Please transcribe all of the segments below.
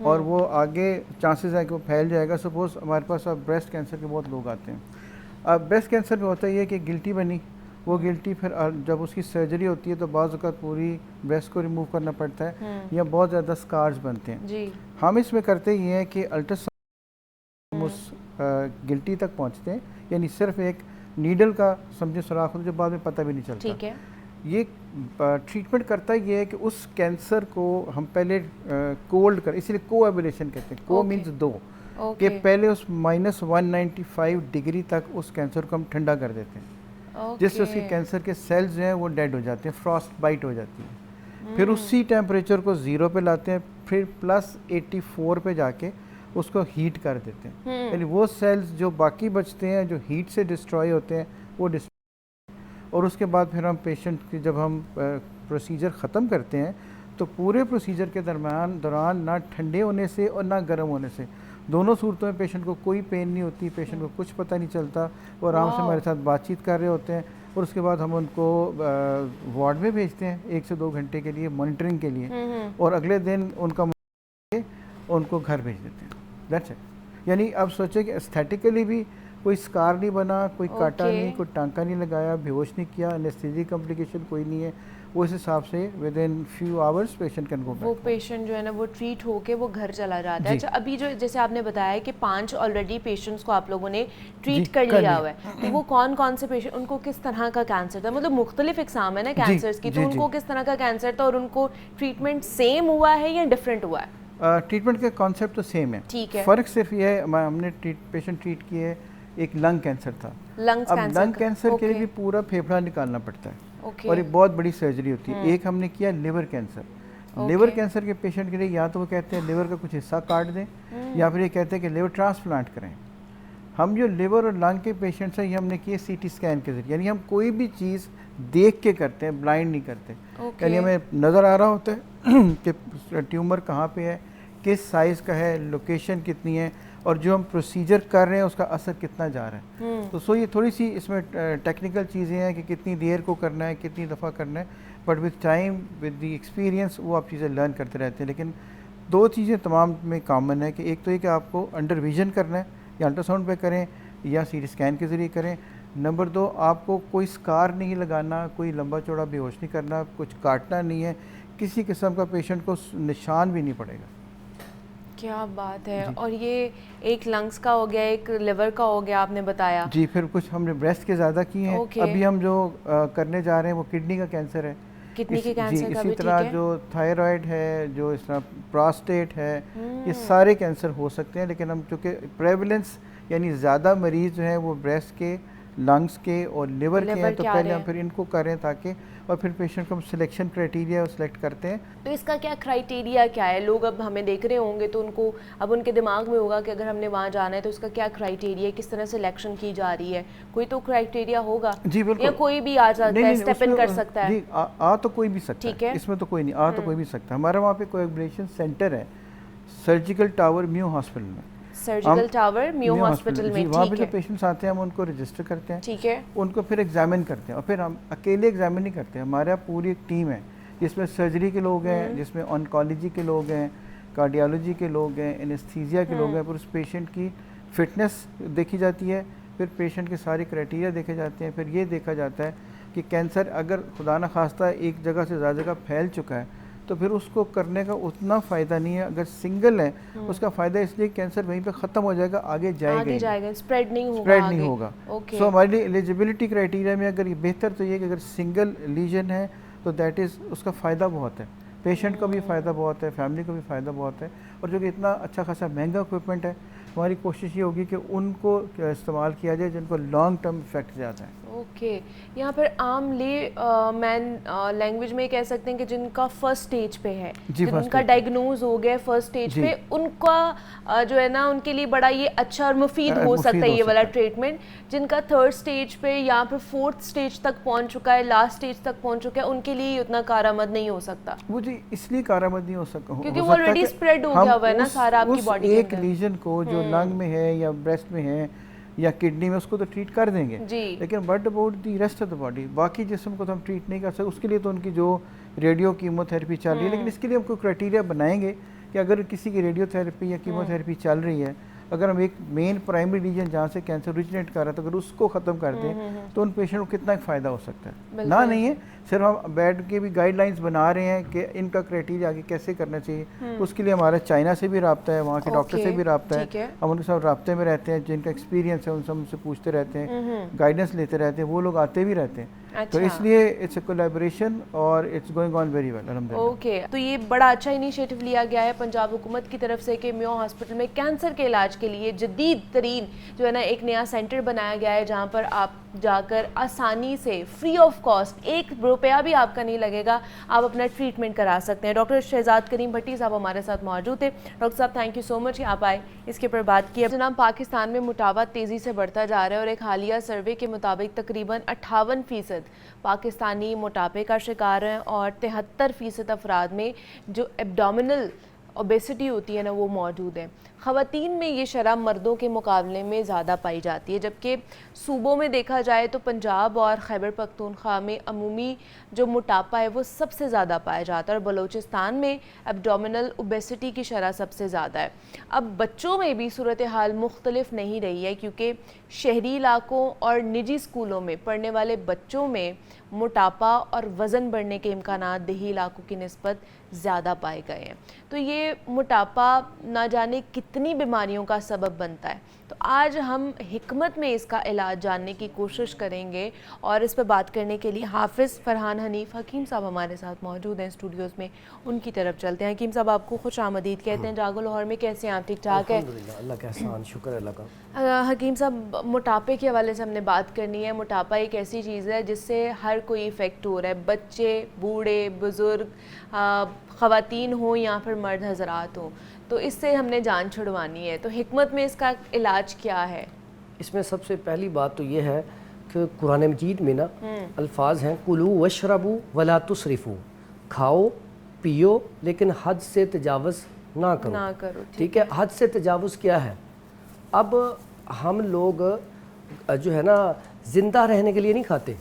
اور وہ آگے چانسز ہیں کہ وہ پھیل جائے گا. سپوز ہمارے پاس اب بریسٹ کینسر کے بہت لوگ آتے ہیں. اب بریسٹ کینسر میں ہوتا یہ ہے کہ گلٹی بنی, وہ گلٹی پھر جب اس کی سرجری ہوتی ہے تو بعض اوقات پوری بریسٹ کو ریموو کرنا پڑتا ہے, یا بہت زیادہ سکارز بنتے ہیں. ہم اس میں کرتے یہ ہیں کہ الٹراساؤنڈ اس گلٹی تک پہنچتے ہیں, یعنی صرف ایک نیڈل کا سمجھے سوراخ ہوتا ہے جو بعد میں پتہ بھی نہیں چلتا. ٹھیک ہے. یہ ٹریٹمنٹ کرتا یہ ہے کہ اس کینسر کو ہم پہلے کولڈ کر, اسی لیے کو ایبولیشن کہتے ہیں. کو مینز 2, کہ پہلے اس -195 ڈگری تک اس کینسر کو ہم ٹھنڈا کر دیتے ہیں, جس سے اس کے کینسر کے سیلز ہیں وہ ڈیڈ ہو جاتے ہیں, فراسٹ بائٹ ہو جاتی ہے. پھر اسی ٹیمپریچر کو 0 پہ لاتے ہیں, پھر +84 پہ جا کے اس کو ہیٹ کر دیتے ہیں. یعنی وہ سیلز جو باقی بچتے ہیں جو ہیٹ سے ڈسٹروائے ہوتے ہیں وہ اور اس کے بعد پھر ہم پیشنٹ کی جب ہم پروسیجر ختم کرتے ہیں تو پورے پروسیجر کے دوران نہ ٹھنڈے ہونے سے اور نہ گرم ہونے سے, دونوں صورتوں میں پیشنٹ کو کوئی پین نہیں ہوتی, پیشنٹ کو کچھ پتہ نہیں چلتا, وہ آرام سے ہمارے ساتھ بات چیت کر رہے ہوتے ہیں. اور اس کے بعد ہم ان کو وارڈ میں بھیجتے ہیں 1 سے 2 گھنٹے کے لیے مانیٹرنگ کے لیے, اور اگلے دن ان کا ان کو گھر بھیج دیتے ہیں. That's it. یعنی اب سوچیں کہ استھیٹیکلی بھی کوئی سکار نہیں بنا, کوئی کاٹا نہیں, کوئی ٹانکا نہیں لگایا, بے ہوش نہیں کیا, انیستھیزیا کمپلیکیشن کوئی نہیں ہے. وہ اس حساب سے with in few hours patient can go back. وہ پیشنٹ جو ہے نا وہ ٹریٹ ہو کے وہ گھر چلا جاتا ہے. اچھا, ابھی جو جیسے آپ نے بتایا کہ 5 آلریڈی پیشنٹس کو آپ لوگوں نے ٹریٹ کر لیا ہوا ہے, تو وہ کون سے پیشنٹ, ان کو کس طرح کا کینسر تھا؟ مطلب مختلف اقسام ہے نا کینسرز کی, تو ان کو کس طرح کا کینسر تھا اور ان کو ٹریٹمنٹ سیم ہوا ہے یا ڈفرینٹ ہوا ہے؟ ٹریٹمنٹ کا کانسیپٹ تو سیم ہے. ٹھیک ہے. فرق صرف یہ ہے ہم نے پیشنٹ ٹریٹ کیے, ایک لنگ کینسر تھا. اب لنگ کینسر کے لیے بھی پورا پھیپھڑا نکالنا پڑتا ہے, اور ایک بہت بڑی سرجری ہوتی ہے. ایک ہم نے کیا لیور کینسر. لیور کینسر کے پیشنٹ کے لیے یا تو وہ کہتے ہیں لیور کا کچھ حصہ کاٹ دیں, یا پھر یہ کہتے ہیں کہ لیور ٹرانسپلانٹ کریں. ہم جو لیور اور لنگ کے پیشنٹس ہیں یہ ہم نے کیے CT اسکین کے ذریعے, یعنی ہم کوئی بھی چیز دیکھ کے کرتے ہیں, بلائنڈ نہیں کرتے. یعنی ہمیں نظر آ رہا ہوتا ہے کہ ٹیومر کہاں پہ ہے, کس سائز کا ہے, لوکیشن کتنی ہے, اور جو ہم پروسیجر کر رہے ہیں اس کا اثر کتنا جا رہا ہے. تو یہ تھوڑی سی اس میں ٹیکنیکل چیزیں ہیں کہ کتنی دیر کو کرنا ہے, کتنی دفعہ کرنا ہے, but with time with the experience وہ آپ چیزیں لرن کرتے رہتے ہیں. لیکن 2 چیزیں تمام میں کامن ہے, کہ ایک تو یہ کہ آپ کو انڈر ویژن کرنا ہے, یا الٹراساؤنڈ پہ کریں یا CT اسکین کے ذریعے کریں. نمبر 2, آپ کو کوئی سکار نہیں لگانا, کوئی لمبا چوڑا بے ہوش نہیں کرنا, کچھ کاٹنا نہیں ہے, کسی قسم کا پیشنٹ کو نشان بھی نہیں پڑے گا. کیا بات ہے. اور یہ ایک لنگس کا ہو گیا, ایک لیور کا ہو گیا آپ نے بتایا. جی, پھر کچھ ہم نے بریسٹ کے زیادہ کیے ہیں. ابھی ہم جو کرنے جا رہے ہیں وہ کڈنی کا کینسر ہے. کڈنی کے کینسر کا بھی اسی طرح جو تھائرائڈ ہے, جو اس طرح پراسٹیٹ ہے, یہ سارے کینسر ہو سکتے ہیں. لیکن ہم چونکہ پریولنس یعنی زیادہ مریض جو ہیں وہ بریسٹ کے, لنگس کے اور لیور کے ہیں, تو پہلے ہم پھر ان کو کریں تاکہ, اور پھر پیشنٹ کو ہم سلیکشن کرائٹیریا سلیکٹ کرتے ہیں. تو اس کا کیا کرائٹیریا کیا ہے؟ لوگ اب ہمیں دیکھ رہے ہوں گے تو ان کو اب ان کے دماغ میں ہوگا کہ اگر ہم نے وہاں جانا ہے تو اس کا کیا کرائٹیریا ہے, کس طرح سلیکشن کی جا رہی ہے, کوئی تو کرائٹیریا ہوگا. جی بالکل, یا کوئی بھی آ جاتا ہے, اسٹیپ ان کر سکتا ہے. جی آ تو کوئی بھی سکتا ہے, اس میں تو کوئی نہیں, آ تو کوئی بھی سکتا ہے. ہمارا وہاں پہ کوایگولیشن سینٹر ہے سرجیکل ٹاور میو ہاسپٹل میں. سرجیکل ٹاور میو ہاسپٹل میں, وہاں پہ جو پیشنٹس آتے ہیں ہم ان کو رجسٹر کرتے ہیں. ٹھیک ہے. ان کو پھر ایگزامن کرتے ہیں, اور پھر ہم اکیلے ایگزامن نہیں کرتے, ہمارے یہاں پوری ایک ٹیم ہے جس میں سرجری کے لوگ ہیں, جس میں آنکالوجی کے لوگ ہیں, کارڈیالوجی کے لوگ ہیں, انیستھیزیا کے لوگ ہیں. پھر اس پیشنٹ کی فٹنس دیکھی جاتی ہے, پھر پیشنٹ کے سارے کرائٹیریا دیکھے جاتے ہیں. پھر یہ دیکھا جاتا ہے کہ کینسر اگر خدا نخواستہ ایک جگہ سے زیادہ جگہ پھیل چکا ہے تو پھر اس کو کرنے کا اتنا فائدہ نہیں ہے. اگر سنگل ہے اس کا فائدہ اس لیے کینسر وہیں پہ ختم ہو جائے گا, آگے جائے گا, اسپریڈ نہیں ہوگا. سو ہمارے لیے ایلیجیبلٹی کرائٹیریا میں اگر یہ بہتر تو یہ کہ اگر سنگل لیجن ہے تو دیٹ از, اس کا فائدہ بہت ہے, پیشنٹ کو بھی فائدہ بہت ہے, فیملی کو بھی فائدہ بہت ہے. اور جو کہ اتنا اچھا خاصا مہنگا اکوپمنٹ ہے, ہماری کوشش یہ ہوگی کہ ان کو استعمال کیا جائے جن کو لانگ ٹرم افیکٹ جاتا ہے. اوکے. یہاں پر عام مین لینگویج میں کہہ سکتے ہیں کہ جن کا فرسٹ سٹیج پہ ہے, جن کا ڈائگنوز ہو گیا فرسٹ سٹیج پہ, ان کا جو ہے نا ان کے لیے بڑا یہ اچھا اور مفید ہو سکتا ہے یہ والا ٹریٹمنٹ. جن کا 3rd سٹیج پہ یا پھر 4th سٹیج تک پہنچ چکا ہے, لاسٹ سٹیج تک پہنچ چکا ہے, ان کے لیے اتنا کارآمد نہیں ہو سکتا. وہ جی اس لیے کارآمد نہیں ہو سکتا کیونکہ وہ آلریڈی اسپریڈ ہو گیا ہوا ہے نا سارا آپ کی باڈی کے ایک لیجن کو جو لنگ میں ہے یا بریسٹ میں ہے یا کڈنی میں, اس کو تو ٹریٹ کر دیں گے. لیکن what about the rest of the body, باقی جسم کو تو ہم ٹریٹ نہیں کر سکتے. اس کے لیے تو ان کی جو ریڈیو کیموتھیراپی چل رہی ہے, لیکن اس کے لیے ہم کوئی کرائٹیریا بنائیں گے کہ اگر کسی کی ریڈیو تھراپی یا کیمو تھراپی چل رہی ہے، اگر ہم ایک مین پرائمری ریجن جہاں سے کینسر اوریجنیٹ کر رہا ہے تو اگر اس کو ختم کر دیں تو ان پیشنٹ کو کتنا فائدہ ہو سکتا ہے. نہ نہیں ہے، صرف ہم بیٹھ کے بھی گائیڈ لائنز بنا رہے ہیں کہ ان کا کرائٹیریا آگے کیسے کرنا چاہیے. اس کے لیے ہمارا چائنا سے بھی رابطہ ہے، وہاں کے ڈاکٹر سے بھی رابطہ ہے، ہم ان کے ساتھ رابطے میں رہتے ہیں، جن کا ایکسپیرینس ہے ان سے ہم سے پوچھتے رہتے ہیں، گائیڈنس لیتے رہتے ہیں، وہ لوگ آتے بھی رہتے ہیں. تو اس لیے اٹس اے کولیبریشن اور it's going on very well الحمدللہ. اوکے، تو یہ بڑا اچھا انیشیٹو لیا گیا ہے پنجاب حکومت کی طرف سے کہ میو ہاسپٹل میں کینسر کے علاج کے لیے جدید ترین جو ہے نا ایک نیا سینٹر بنایا گیا ہے جہاں پر آپ جا کر آسانی سے فری آف کاسٹ 1 روپیہ بھی آپ کا نہیں لگے گا، آپ اپنا ٹریٹمنٹ کرا سکتے ہیں. ڈاکٹر شہزاد کریم بھٹی صاحب ہمارے ساتھ موجود تھے. ڈاکٹر صاحب تھینک یو سو مچ کہ آپ آئے، اس کے اوپر بات کی. جناب پاکستان میں موٹاپا تیزی سے بڑھتا جا رہا ہے اور ایک حالیہ سروے کے مطابق تقریباً 58% پاکستانی موٹاپے کا شکار ہیں اور 73% افراد میں جو ایبڈومینل اوبیسٹی ہوتی ہے نا وہ موجود ہے. خواتین میں یہ شرح مردوں کے مقابلے میں زیادہ پائی جاتی ہے، جبکہ صوبوں میں دیکھا جائے تو پنجاب اور خیبر پختونخوا میں عمومی جو موٹاپا ہے وہ سب سے زیادہ پایا جاتا ہے اور بلوچستان میں ایبڈومینل اوبیسٹی کی شرح سب سے زیادہ ہے. اب بچوں میں بھی صورتحال مختلف نہیں رہی ہے کیونکہ شہری علاقوں اور نجی اسکولوں میں پڑھنے والے بچوں میں موٹاپا اور وزن بڑھنے کے امکانات دیہی علاقوں کی نسبت زیادہ پائے گئے ہیں. تو یہ موٹاپا نہ جانے کتنی بیماریوں کا سبب بنتا ہے. تو آج ہم حکمت میں اس کا علاج جاننے کی کوشش کریں گے اور اس پہ بات کرنے کے لیے حافظ فرحان حنیف حکیم صاحب ہمارے ساتھ موجود ہیں اسٹوڈیوز میں. ان کی طرف چلتے ہیں. حکیم صاحب آپ کو خوش آمدید کہتے ہیں. جاگو لاہور میں کیسے ہیں آپ؟ ٹھیک ٹھاک ہے؟ الحمدللہ، اللہ کا احسان، شکر اللہ کا. حکیم صاحب موٹاپے کے حوالے سے ہم نے بات کرنی ہے. موٹاپا ایک ایسی چیز ہے جس سے ہر کوئی افیکٹ ہو رہا ہے، بچے، بوڑھے، بزرگ، خواتین ہوں یا پھر مرد حضرات ہوں، تو اس سے ہم نے جان چھڑوانی ہے. تو حکمت میں اس کا علاج کیا ہے؟ اس میں سب سے پہلی بات تو یہ ہے کہ قرآن مجید میں نا الفاظ ہیں کلو وشربو ولا تسرفو، کھاؤ پیو لیکن حد سے تجاوز نہ کرو. ٹھیک ہے، حد سے تجاوز کیا ہے؟ اب ہم لوگ جو ہے نا زندہ رہنے کے لیے نہیں کھاتے،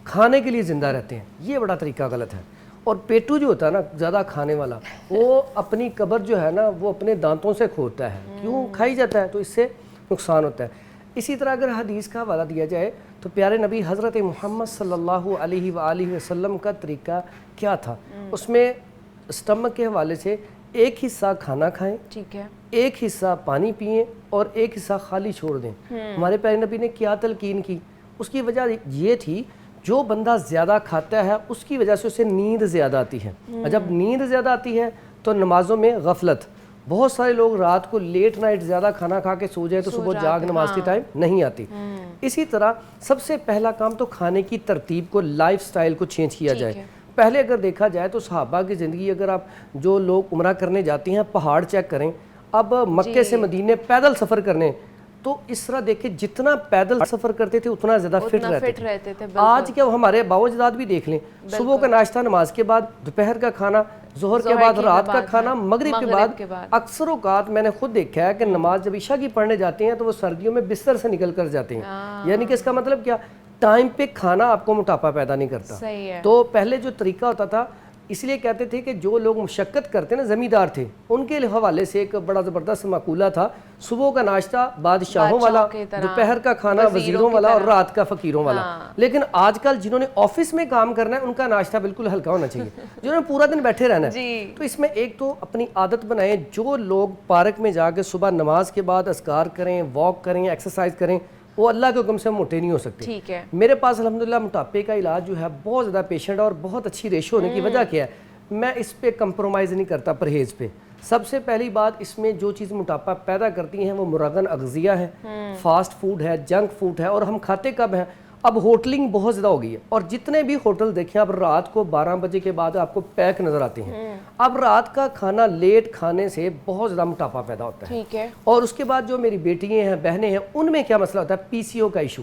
کھانے کے لیے زندہ رہتے ہیں. یہ بڑا طریقہ غلط ہے. اور پیٹو جو ہوتا ہے نا زیادہ کھانے والا، وہ اپنی قبر جو ہے نا وہ اپنے دانتوں سے کھودتا ہے. کیوں؟ کھائی جاتا ہے تو اس سے نقصان ہوتا ہے. اسی طرح اگر حدیث کا حوالہ دیا جائے تو پیارے نبی حضرت محمد صلی اللہ علیہ وآلہ وسلم کا طریقہ کیا تھا؟ اس میں اسٹمک کے حوالے سے ایک حصہ کھانا کھائیں، ٹھیک ہے، ایک حصہ پانی پئیں اور ایک حصہ خالی چھوڑ دیں. ہمارے پیارے نبی نے کیا تلقین کی؟ اس کی وجہ یہ تھی جو بندہ زیادہ کھاتا ہے اس کی وجہ سے اسے نیند زیادہ آتی ہے. جب نیند زیادہ آتی ہے تو نمازوں میں غفلت. بہت سارے لوگ رات کو لیٹ نائٹ زیادہ کھانا کھا کے سو جائے تو صبح جاگ نماز کے ٹائم نہیں آتی. اسی طرح سب سے پہلا کام تو کھانے کی ترتیب کو، لائف سٹائل کو چینج کیا جائے. پہلے اگر دیکھا جائے تو صحابہ کی زندگی، اگر آپ جو لوگ عمرہ کرنے جاتے ہیں پہاڑ چیک کریں، اب مکے سے مدینے پیدل سفر کرنے تو اس طرح دیکھیں جتنا پیدل سفر کرتے تھے اتنا زیادہ فٹ رہتے تھے. آج کیا ہمارے باو اجداد بھی دیکھ لیں، صبح کا ناشتہ نماز کے بعد، دوپہر کا کھانا، ظہر کے بعد، رات کا کھانا مغرب کے بعد. اکثر اوقات میں نے خود دیکھا ہے کہ نماز جب عشاء کی پڑھنے جاتے ہیں تو وہ سردیوں میں بستر سے نکل کر جاتے ہیں. یعنی کہ اس کا مطلب کیا؟ ٹائم پہ کھانا آپ کو موٹاپا پیدا نہیں کرتا. تو پہلے جو طریقہ ہوتا تھا، اس لیے کہتے تھے کہ جو لوگ مشقت کرتے نا زمیندار تھے، ان کے حوالے سے ایک بڑا زبردست مقولہ تھا، صبح کا ناشتہ بادشاہوں والا، دوپہر کا کھانا وزیروں والا اور رات کا فقیروں والا. لیکن آج کل جنہوں نے آفس میں کام کرنا ہے ان کا ناشتہ بالکل ہلکا ہونا چاہیے، جنہوں نے پورا دن بیٹھے رہنا ہے. تو اس میں ایک تو اپنی عادت بنائیں، جو لوگ پارک میں جا کے صبح نماز کے بعد اذکار کریں، واک کریں، ایکسرسائز کریں، وہ اللہ کے حکم سے موٹے نہیں ہو سکتے. ٹھیک ہے. میرے پاس الحمدللہ موٹاپے کا علاج جو ہے بہت زیادہ پیشنٹ اور بہت اچھی ریشو ہونے کی وجہ کیا ہے؟ میں اس پہ کمپرومائز نہیں کرتا پرہیز پہ. سب سے پہلی بات، اس میں جو چیز موٹاپا پیدا کرتی ہیں وہ مرغن اغذیہ ہے، فاسٹ فوڈ ہے، جنک فوڈ ہے. اور ہم کھاتے کب ہیں؟ اب ہوٹلنگ بہت زیادہ ہو گئی ہے اور جتنے بھی ہوٹل دیکھیں اب رات کو 12 بجے کے بعد آپ کو پیک نظر آتے ہیں. اب رات کا کھانا لیٹ کھانے سے بہت زیادہ موٹاپا پیدا ہوتا ہے. ٹھیک ہے. اور اس کے بعد جو میری بیٹیاں ہیں، بہنیں ہیں، ان میں کیا مسئلہ ہوتا ہے؟ پی سی او کا ایشو.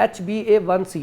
HbA1c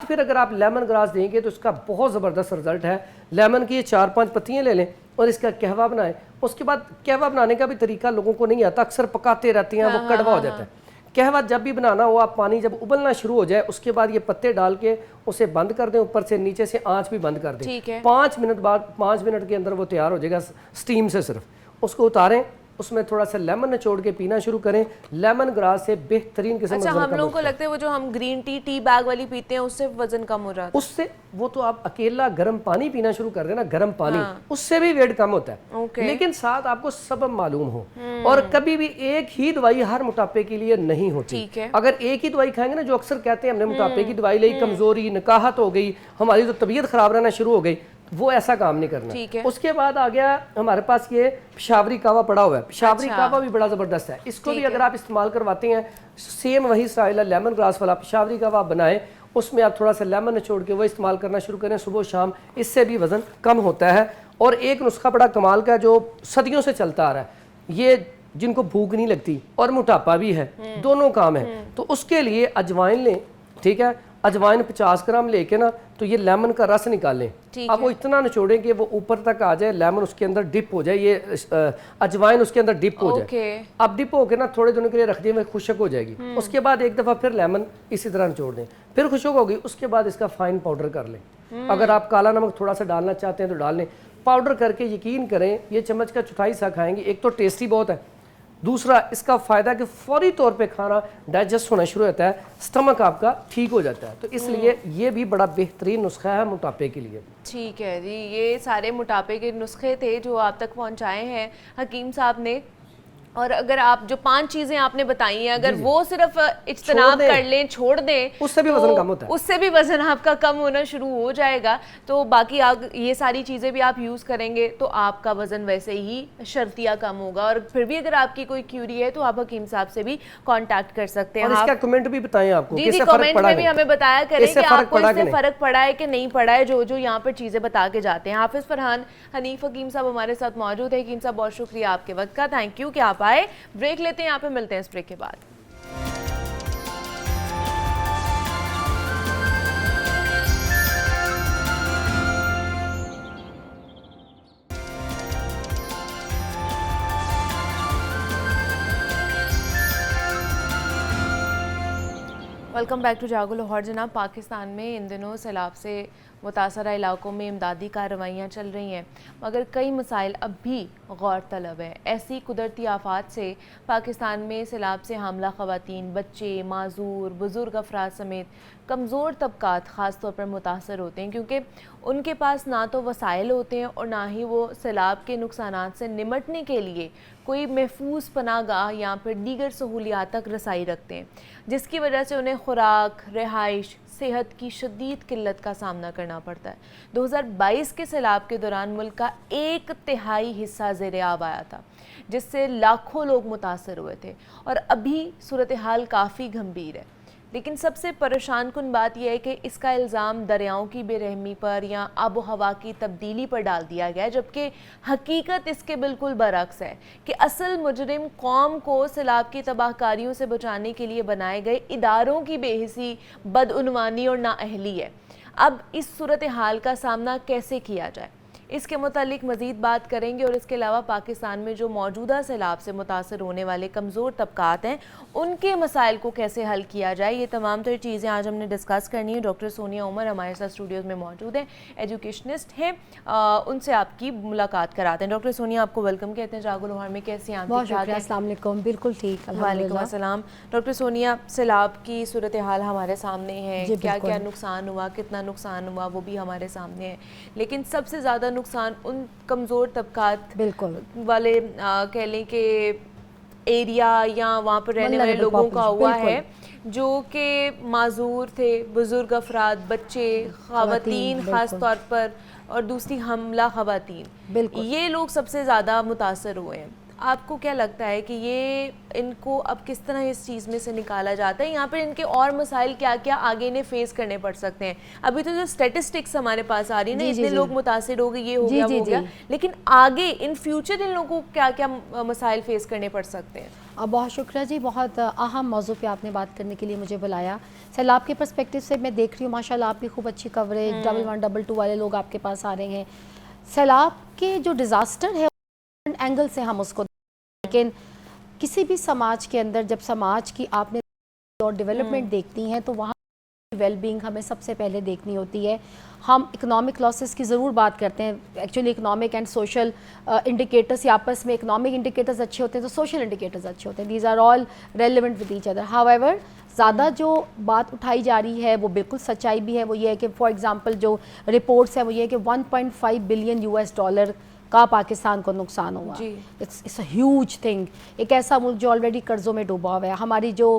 پھر اگر آپ لیمن گراس دیں گے تو اس کا بہت زبردست رزلٹ ہے. لیمن کی 4-5 پتیاں لے لیں اور اس کا قہوہ بنائیں. اس کے بعد قہوہ بنانے کا بھی طریقہ لوگوں کو نہیں آتا, اکثر پکاتے رہتے ہیں, وہ کڑوا ہو جاتا ہے. قہوہ جب بھی بنانا ہو, آپ پانی جب ابلنا شروع ہو جائے اس کے بعد یہ پتے ڈال کے اسے بند کر دیں, اوپر سے نیچے سے آنچ بھی بند کر دیں. 5 منٹ بعد 5 منٹ کے اندر وہ تیار ہو جائے گا سٹیم سے. صرف اس کو اتاریں, اس میں تھوڑا سا لیمن نچوڑ کے پینا شروع کریں. لیمن گراس سے بہترین قسم اچھا, ہم لوگوں کو لگتا ہے وہ جو ہم گرین ٹی بیگ والی پیتے ہیں اس سے وزن کم ہو جاتا ہے. اس سے وہ تو آپ اکیلا گرم پانی پینا شروع کر دیں نا, گرم پانی, اس سے بھی ویٹ کم ہوتا ہے. لیکن ساتھ آپ کو سبب معلوم ہو, اور کبھی بھی ایک ہی دوائی ہر موٹاپے کے لیے نہیں ہوتی. اگر ایک ہی دوائی کھائیں گے نا, جو اکثر کہتے ہیں ہم نے موٹاپے کی دوائی لی, کمزوری, نکاہت ہو گئی, ہماری تو طبیعت خراب رہنا شروع ہو گئی, وہ ایسا کام نہیں کرنا. اس کے بعد آ گیا ہمارے پاس یہ پشاوری کعوہ پڑا ہوا ہے. پشاوری کعوہ بھی بڑا زبردست ہے. اس کو بھی اگر آپ استعمال کرواتے ہیں, سیم وہی سٹائل ہے لیمن گراس والا. پشاوری کعوہ بنائیں, اس میں آپ تھوڑا سا لیمن نچوڑ کے وہ استعمال کرنا شروع کریں صبح و شام, اس سے بھی وزن کم ہوتا ہے. اور ایک نسخہ بڑا کمال کا جو صدیوں سے چلتا آ رہا ہے, یہ جن کو بھوک نہیں لگتی اور موٹاپا بھی ہے, دونوں کام ہیں, تو اس کے لیے اجوائن لیں. ٹھیک ہے, اجوائن 50 گرام لے کے نا, تو یہ لیمن کا رس نکالیں. اب وہ اتنا نچوڑیں کہ وہ اوپر تک آ جائے, لیمن اس کے اندر ڈپ ہو جائے, یہ اجوائن اس کے اندر ڈپ ہو جائے. اب ڈپ ہو کے نا تھوڑے دنوں کے لیے رکھ دیں, وہ خشک ہو جائے گی. اس کے بعد ایک دفعہ پھر لیمن اسی طرح نچوڑ دیں, پھر خشک ہوگی. اس کے بعد اس کا فائن پاؤڈر کر لیں. اگر آپ کالا نمک تھوڑا سا ڈالنا چاہتے ہیں تو ڈال لیں. پاؤڈر کر کے یقین کریں, یہ چمچ کا 1/4 حصہ کھائیں گے. ایک تو ٹیسٹی بہت ہے, دوسرا اس کا فائدہ کہ فوری طور پہ کھانا ڈائجسٹ ہونا شروع ہوتا ہے, سٹمک آپ کا ٹھیک ہو جاتا ہے. تو اس لیے یہ بھی بڑا بہترین نسخہ ہے موٹاپے کے لیے. ٹھیک ہے جی, یہ سارے موٹاپے کے نسخے تھے جو آپ تک پہنچائے ہیں حکیم صاحب نے. اور اگر آپ جو 5 چیزیں آپ نے بتائی ہیں, اگر وہ صرف اجتناب کر لیں, چھوڑ دیں, اس سے بھی وزن کم ہوتا ہے, اس سے بھی وزن آپ کا کم ہونا شروع ہو جائے گا. تو باقی یہ ساری چیزیں بھی آپ یوز کریں گے تو آپ کا وزن ویسے ہی شرطیہ کم ہوگا. اور پھر بھی اگر آپ کی کوئی کیوری ہے تو آپ حکیم صاحب سے بھی کانٹیکٹ کر سکتے ہیں. اور اس کا کمنٹ بھی بتائیں آپ کو, جی جی, کمنٹ میں بھی ہمیں بتایا کریں کہ آپ کو اس سے فرق پڑا ہے کہ نہیں پڑا ہے, جو یہاں پر چیزیں بتا کے جاتے ہیں. حافظ فرحان حنیف حکیم صاحب ہمارے ساتھ موجود ہیں. حکیم صاحب بہت شکریہ آپ کے وقت کا, تھینک یو کہ آپ آئے. بریک لیتے ہیں, یہاں پہ ملتے ہیں اس بریک کے بعد. Welcome back to Jaago Lahore. جناب, پاکستان میں ان دنوں سیلاب سے متاثرہ علاقوں میں امدادی کارروائیاں چل رہی ہیں, مگر کئی مسائل اب بھی غور طلب ہے. ایسی قدرتی آفات سے پاکستان میں سیلاب سے حاملہ خواتین, بچے, معذور, بزرگ افراد سمیت کمزور طبقات خاص طور پر متاثر ہوتے ہیں, کیونکہ ان کے پاس نہ تو وسائل ہوتے ہیں اور نہ ہی وہ سیلاب کے نقصانات سے نمٹنے کے لیے کوئی محفوظ پناہ گاہ یا پھر دیگر سہولیات تک رسائی رکھتے ہیں, جس کی وجہ سے انہیں خوراک, رہائش, صحت کی شدید قلت کا سامنا کرنا پڑتا ہے. 2022 کے سیلاب کے دوران ملک کا 1/3 حصہ زیر آب آیا تھا, جس سے لاکھوں لوگ متاثر ہوئے تھے, اور ابھی صورتحال کافی گھمبیر ہے. لیکن سب سے پریشان کن بات یہ ہے کہ اس کا الزام دریاؤں کی بے رحمی پر یا آب و ہوا کی تبدیلی پر ڈال دیا گیا ہے, جبکہ حقیقت اس کے بالکل برعکس ہے کہ اصل مجرم قوم کو سیلاب کی تباہ کاریوں سے بچانے کے لیے بنائے گئے اداروں کی بے حسی, بدعنوانی اور نااہلی ہے. اب اس صورتحال کا سامنا کیسے کیا جائے, اس کے متعلق مزید بات کریں گے. اور اس کے علاوہ پاکستان میں جو موجودہ سیلاب سے متاثر ہونے والے کمزور طبقات ہیں, ان کے مسائل کو کیسے حل کیا جائے, یہ تمام تر چیزیں آج ہم نے ڈسکس کرنی ہے. ڈاکٹر سونیا عمر ہمارے ساتھ اسٹوڈیوز میں موجود ہیں, ایجوکیشنسٹ ہیں, ان سے آپ کی ملاقات کراتے ہیں. ڈاکٹر سونیا, آپ کو ویلکم کہتے ہیں جاگو لاہور میں. کیسے ہیں آپ؟ بہت شکریہ. السلام علیکم. بالکل ٹھیک, وعلیکم السلام. ڈاکٹر سونیا, سیلاب کی صورتحال ہمارے سامنے ہے, کیا کیا نقصان ہوا, کتنا نقصان ہوا, وہ بھی ہمارے سامنے ہے. لیکن سب سے زیادہ نقصان ان کمزور طبقات بالکل والے کہہ لیں کہ ایریا یا وہاں پر رہنے والے لوگوں کا ہوا ہے, جو کہ معذور تھے, بزرگ افراد, بچے, خواتین خاص طور پر, اور دوسری حاملہ خواتین, یہ لوگ سب سے زیادہ متاثر ہوئے ہیں. آپ کو کیا لگتا ہے کہ یہ ان کو اب کس طرح اس چیز میں سے نکالا جاتا ہے؟ یہاں پر ان کے اور مسائل کیا کیا آگے انہیں فیس کرنے پڑ سکتے ہیں؟ ابھی تو جو اسٹیٹسٹکس ہمارے پاس آ رہی ہیں نا، اتنے لوگ متاثر ہو گئے، یہ ہو گیا وہ ہو گیا، لیکن آگے ان فیوچر ان لوگوں کو کیا کیا مسائل فیس کرنے پڑ سکتے ہیں؟ بہت شکریہ جی، بہت اہم موضوع پہ آپ نے بات کرنے کے لیے مجھے بلایا. سیلاب کے پرسپیکٹیو سے میں دیکھ رہی ہوں ماشاءاللہ آپ کی خوب اچھی کوریج، 11 22 والے لوگ آپ کے پاس آ رہے ہیں. سیلاب کے جو ڈیزاسٹر ہے اینگل سے ہم اس کو، لیکن کسی بھی سماج کے اندر جب سماج کی آپ نے اور ڈیولپمنٹ دیکھتی ہیں تو وہاں ویل بینگ ہمیں سب سے پہلے دیکھنی ہوتی ہے. ہم اکنامک لاسز کی ضرور بات کرتے ہیں، actually economic and social indicators یا آپس میں اکنامک انڈیکیٹرز اچھے ہوتے ہیں تو سوشل انڈیکیٹرز اچھے ہوتے ہیں. These are all relevant with each other. However زیادہ جو بات اٹھائی جا رہی ہے وہ بالکل سچائی بھی ہے. وہ یہ ہے کہ فار ایگزامپل جو رپورٹس ہیں وہ یہ ہے کہ 1.5 بلین US$ کا پاکستان کو نقصان ہوا. It's a huge thing. ایک ایسا ملک جو آلریڈی قرضوں میں ڈوبا ہوا ہے. ہماری جو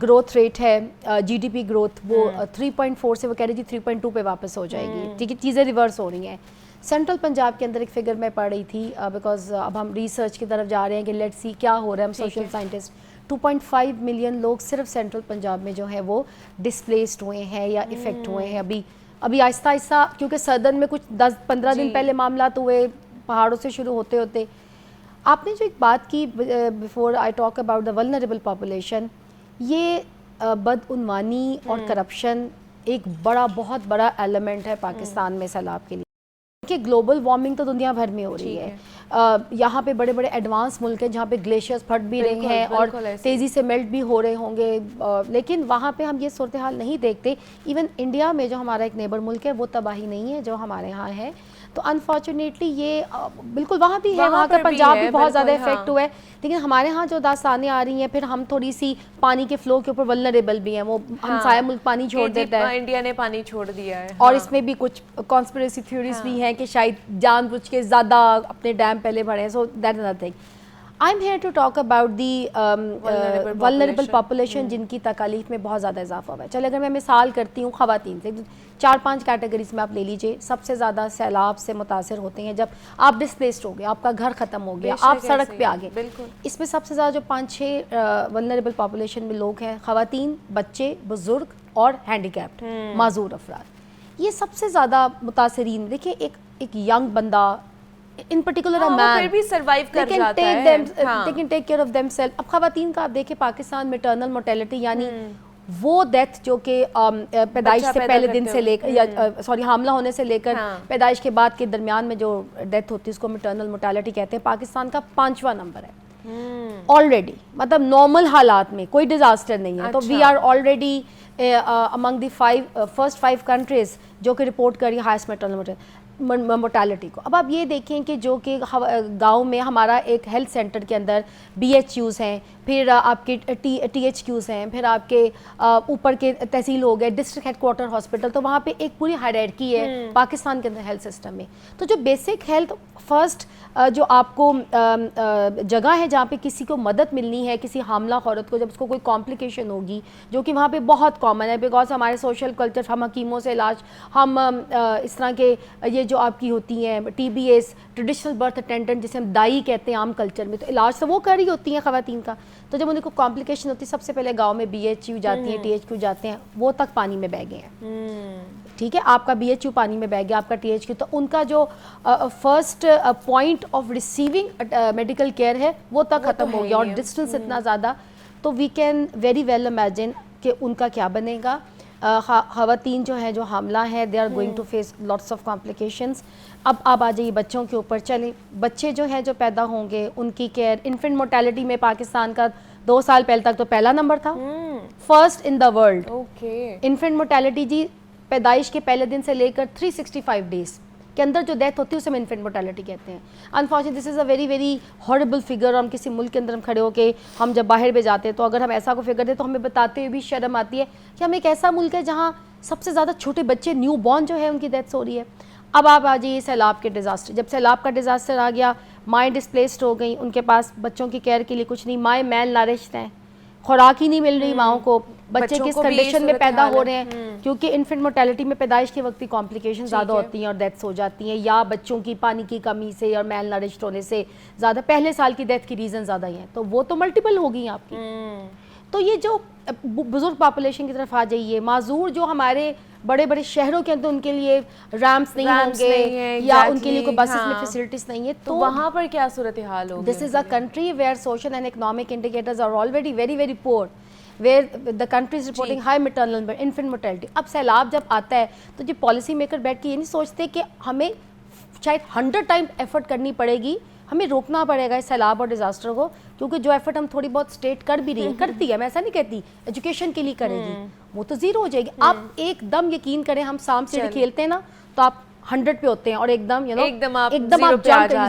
گروتھ ریٹ ہے GDP گروتھ وہ 3.4 سے وہ کہہ رہی تھی 3.2 پہ واپس ہو جائے گی. ٹھیک ہے، چیزیں ریورس ہو رہی ہیں. سینٹرل پنجاب کے اندر ایک فگر میں پڑھ رہی تھی بیکاز اب ہم ریسرچ کی طرف جا رہے ہیں کہ لیٹ سی کیا ہو رہا ہے. ہم سوشل سائنٹسٹ 2.5 ملین لوگ صرف سینٹرل پنجاب میں جو ہے وہ ڈسپلیسڈ ہوئے ہیں یا افیکٹ ہوئے ہیں. ابھی آہستہ آہستہ کیونکہ سدن میں کچھ 10-15 دن پہلے معاملات ہوئے پہاڑوں سے شروع ہوتے ہوتے. آپ نے جو ایک بات کی before I talk about the vulnerable population, یہ بدعنوانی اور کرپشن ایک بہت بڑا ایلیمنٹ ہے پاکستان میں سیلاب کے لیے. کہ گلوبل وارمنگ تو دنیا بھر میں ہو رہی ہے. یہاں پہ بڑے بڑے ایڈوانس ملک ہیں جہاں پہ گلیشیئرز پھٹ بھی رہے ہیں اور تیزی سے میلٹ بھی ہو رہے ہوں گے، لیکن وہاں پہ ہم یہ صورتحال نہیں دیکھتے. ایون انڈیا میں جو ہمارا ایک نیبر ملک ہے وہ تباہی نہیں ہے جو ہمارے ہاں ہے. تو انفارچونیٹلی یہ بالکل وہاں بھی ہے، وہاں کا پنجاب بھی بہت زیادہ افیکٹ ہوا ہے. لیکن ہمارے ہاں جو داستانیں آ رہی ہیں پھر ہم تھوڑی سی پانی کے فلو کے اوپر ولنریبل بھی ہیں. وہ ہمسایہ ملک پانی چھوڑ دیتا ہے، انڈیا نے پانی چھوڑ دیا ہے. اور اس میں بھی کچھ کانسپریسی تھیوریز بھی ہیں کہ شاید جان بوجھ کے زیادہ اپنے ڈیم پہلے بڑھے ہیں. So that is another thing. I'm here to talk about the vulnerable population جن کی تکالیف میں بہت زیادہ اضافہ ہوا ہے. چلے اگر میں مثال کرتی ہوں خواتین سے، 4-5 کیٹیگریز میں آپ لے لیجئے. سب سے زیادہ سیلاب سے متاثر ہوتے ہیں جب آپ ڈسپلیسڈ ہو گئے، آپ کا گھر ختم ہو گیا، آپ سڑک پہ آ گئے. اس میں سب سے زیادہ جو 5-6 ولنریبل پاپولیشن میں لوگ ہیں، خواتین، بچے، بزرگ اور ہینڈیکیپڈ معذور افراد. یہ سب سے زیادہ متاثرین. دیکھیں ایک ینگ بندہ in particular a man پھر بھی سروائیو کر جاتا ہے، they can take care of themselves. اب خواتین کا آپ دیکھیں پاکستان میٹرنل مورٹیلٹی یعنی وہ ڈیتھ جو کہ پیدائش سے پہلے دن سے لے کر یا سوری حاملہ ہونے سے لے کر پیدائش کے بعد کے درمیان میں جو ڈیتھ ہوتی ہے اس کو میٹرنل مورٹیلٹی کہتے ہیں. پاکستان کا 5واں نمبر ہے آلریڈی، مطلب نارمل حالات میں کوئی ڈیزاسٹر نہیں ہے. تو we are already among the first 5 countries جو کہ رپورٹ کر رہی ہے ہائیسٹ میٹرنل مورٹیلٹی کو. اب آپ یہ دیکھیں کہ جو کہ گاؤں میں ہمارا ایک ہیلتھ سینٹر کے اندر BHUs ہیں، پھر آپ کے THQs ہیں، پھر آپ کے اوپر کے تحصیل ہو گئے، ڈسٹرکٹ ہیڈ کوارٹر ہاسپٹل. تو وہاں پہ ایک پوری ہائرارکی ہے پاکستان کے اندر ہیلتھ سسٹم میں. تو جو بیسک ہیلتھ فرسٹ جو آپ کو جگہ ہے جہاں پہ کسی کو مدد ملنی ہے، کسی حاملہ عورت کو جب اس کو کوئی کمپلیکیشن ہوگی جو کہ وہاں پہ بہت کامن ہے بیکاز ہمارے سوشل کلچر، ہم حکیموں سے علاج، ہم اس طرح کے یہ جو آپ کی ہوتی ہیں TBS ٹریڈیشنل برتھ اٹینڈنٹ جسے ہم دائی کہتے ہیں عام کلچر میں، تو علاج تو وہ کر رہی ہوتی ہیں خواتین کا. تو جب ان کو کمپلیکیشن ہوتی ہے سب سے پہلے گاؤں میں BHU جاتی ہیں، THQ جاتے ہیں، وہ تک پانی میں بہہ گئے ہیں. ٹھیک ہے، آپ کا BHU پانی میں بہہ گیا، آپ کا THQ، تو ان کا جو first point of receiving medical care ہے وہ تک ختم ہو گیا اور ڈسٹینس اتنا زیادہ. تو we can very well imagine کہ ان کا کیا بنے گا. خواتین جو ہیں جو حاملہ ہیں they are going to face lots of complications. اب آ جائیے بچوں کے اوپر. چلیں بچے جو ہیں جو پیدا ہوں گے ان کی کیئر، انفنٹ مورٹیلٹی میں پاکستان کا 2 سال پہلے تک تو پہلا نمبر تھا، first in the world. Infant mortality جی پیدائش کے پہلے دن سے لے کر 365 ڈیز کے اندر جو ڈیتھ ہوتی ہے اسے ہم انفنٹ مورٹیلٹی کہتے ہیں. Unfortunately this is a very very horrible figure. ہم کسی ملک کے اندر ہم کھڑے ہو کے ہم جب باہر بھی جاتے ہیں تو اگر ہم ایسا کو فگر دیں تو ہمیں بتاتے ہوئے بھی شرم آتی ہے کہ ہم ایک ایسا ملک ہے جہاں سب سے زیادہ چھوٹے بچے نیو بورن جو ہے ان کی ڈیتھس ہو رہی ہے. اب آپ آ جائیے سیلاب کے ڈیزاسٹر. جب سیلاب کا ڈیزاسٹر آ گیا، مائیں ڈسپلیسڈ ہو گئیں، ان کے پاس بچوں کی کیئر کے لیے کچھ نہیں، مائیں میل نارشت ہیں، خوراک ہی نہیں مل رہی ماؤں کو, بچے بچوں کس کو بھی کنڈیشن میں صورت پیدا حال ہو ہے. رہے ہیں, کیونکہ انفنٹ مورٹیلٹی میں پیدائش کے وقت کمپلیکیشن زیادہ ہوتی ہیں اور ڈیتھس ہو جاتی ہیں, یا بچوں کی پانی کی کمی سے اور میل نرشڈ ہونے سے زیادہ پہلے سال کی ڈیتھ کی ریزن زیادہ ہی ہیں, تو وہ تو ملٹیپل ہو گئی آپ کی. تو یہ جو بزرگ پاپولیشن کی طرف آ جائیے, معذور جو ہمارے بڑے بڑے شہروں کے اندر ان کے لیے ریمپس نہیں ہوں گے یا ان کے لیے کوئی بسز میں فیسلٹیز نہیں ہے, تو وہاں پر کیا صورتحال ہوگی؟ This is a country where social and economic indicators are already very very poor, where the country is reporting high maternal infant mortality. اب سیلاب جب آتا ہے تو جو پالیسی میکر بیٹھ کے یہ نہیں سوچتے کہ ہمیں شاید 100 ٹائم ایفرٹ کرنی پڑے گی, ہمیں روکنا پڑے گا اس سیلاب اور ڈیزاسٹر کو, کیونکہ جو ایفرٹ ہم تھوڑی بہت اسٹیٹ کر بھی رہی ہے, کرتی ہے, میں ایسا نہیں کہتی, ایجوکیشن کے لیے کرے گی, وہ تو زیرو ہو جائے گی. آپ ایک دم یقین کریں, ہم سام سے کھیلتے ہیں نا تو آپ 100 پہ ہوتے ہیں اور ایک دم ایک دم آپ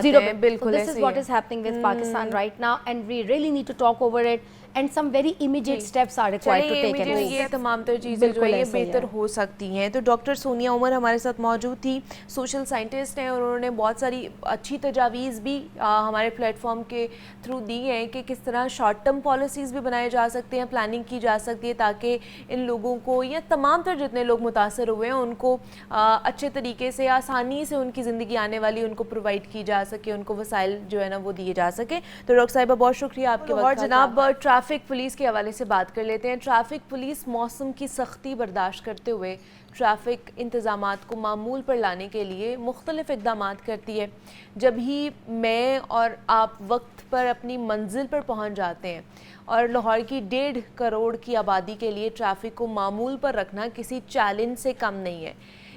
زیرو پہ. بالکل this is what is happening with Pakistan right now and we really need to talk over it and some very immediate steps are required to take. یہ تمام تر چیزیں جو ہے یہ بہتر ہو سکتی ہیں. تو ڈاکٹر سونیا عمر ہمارے ساتھ موجود تھی, سوشل سائنٹسٹ ہیں, اور انہوں نے بہت ساری اچھی تجاویز بھی ہمارے پلیٹ فارم کے تھرو دی ہیں کہ کس طرح شارٹ ٹرم پالیسیز بھی بنائے جا سکتے ہیں, پلاننگ کی جا سکتی ہے تاکہ ان لوگوں کو یا تمام تر جتنے لوگ متاثر ہوئے ہیں ان کو اچھے طریقے سے آسانی سے ان کی زندگی آنے والی ان کو پرووائڈ کی جا سکے, ان کو وسائل جو ہے نا وہ دیے جا سکے. تو ڈاکٹر صاحبہ بہت شکریہ آپ کے وقت. اور جناب ٹریفک پولیس کے حوالے سے بات کر لیتے ہیں. ٹریفک پولیس موسم کی سختی برداشت کرتے ہوئے ٹریفک انتظامات کو معمول پر لانے کے لیے مختلف اقدامات کرتی ہے. جب ہی میں اور آپ وقت پر اپنی منزل پر پہنچ جاتے ہیں, اور لاہور کی 1.5 کروڑ کی آبادی کے لیے ٹریفک کو معمول پر رکھنا کسی چیلنج سے کم نہیں ہے.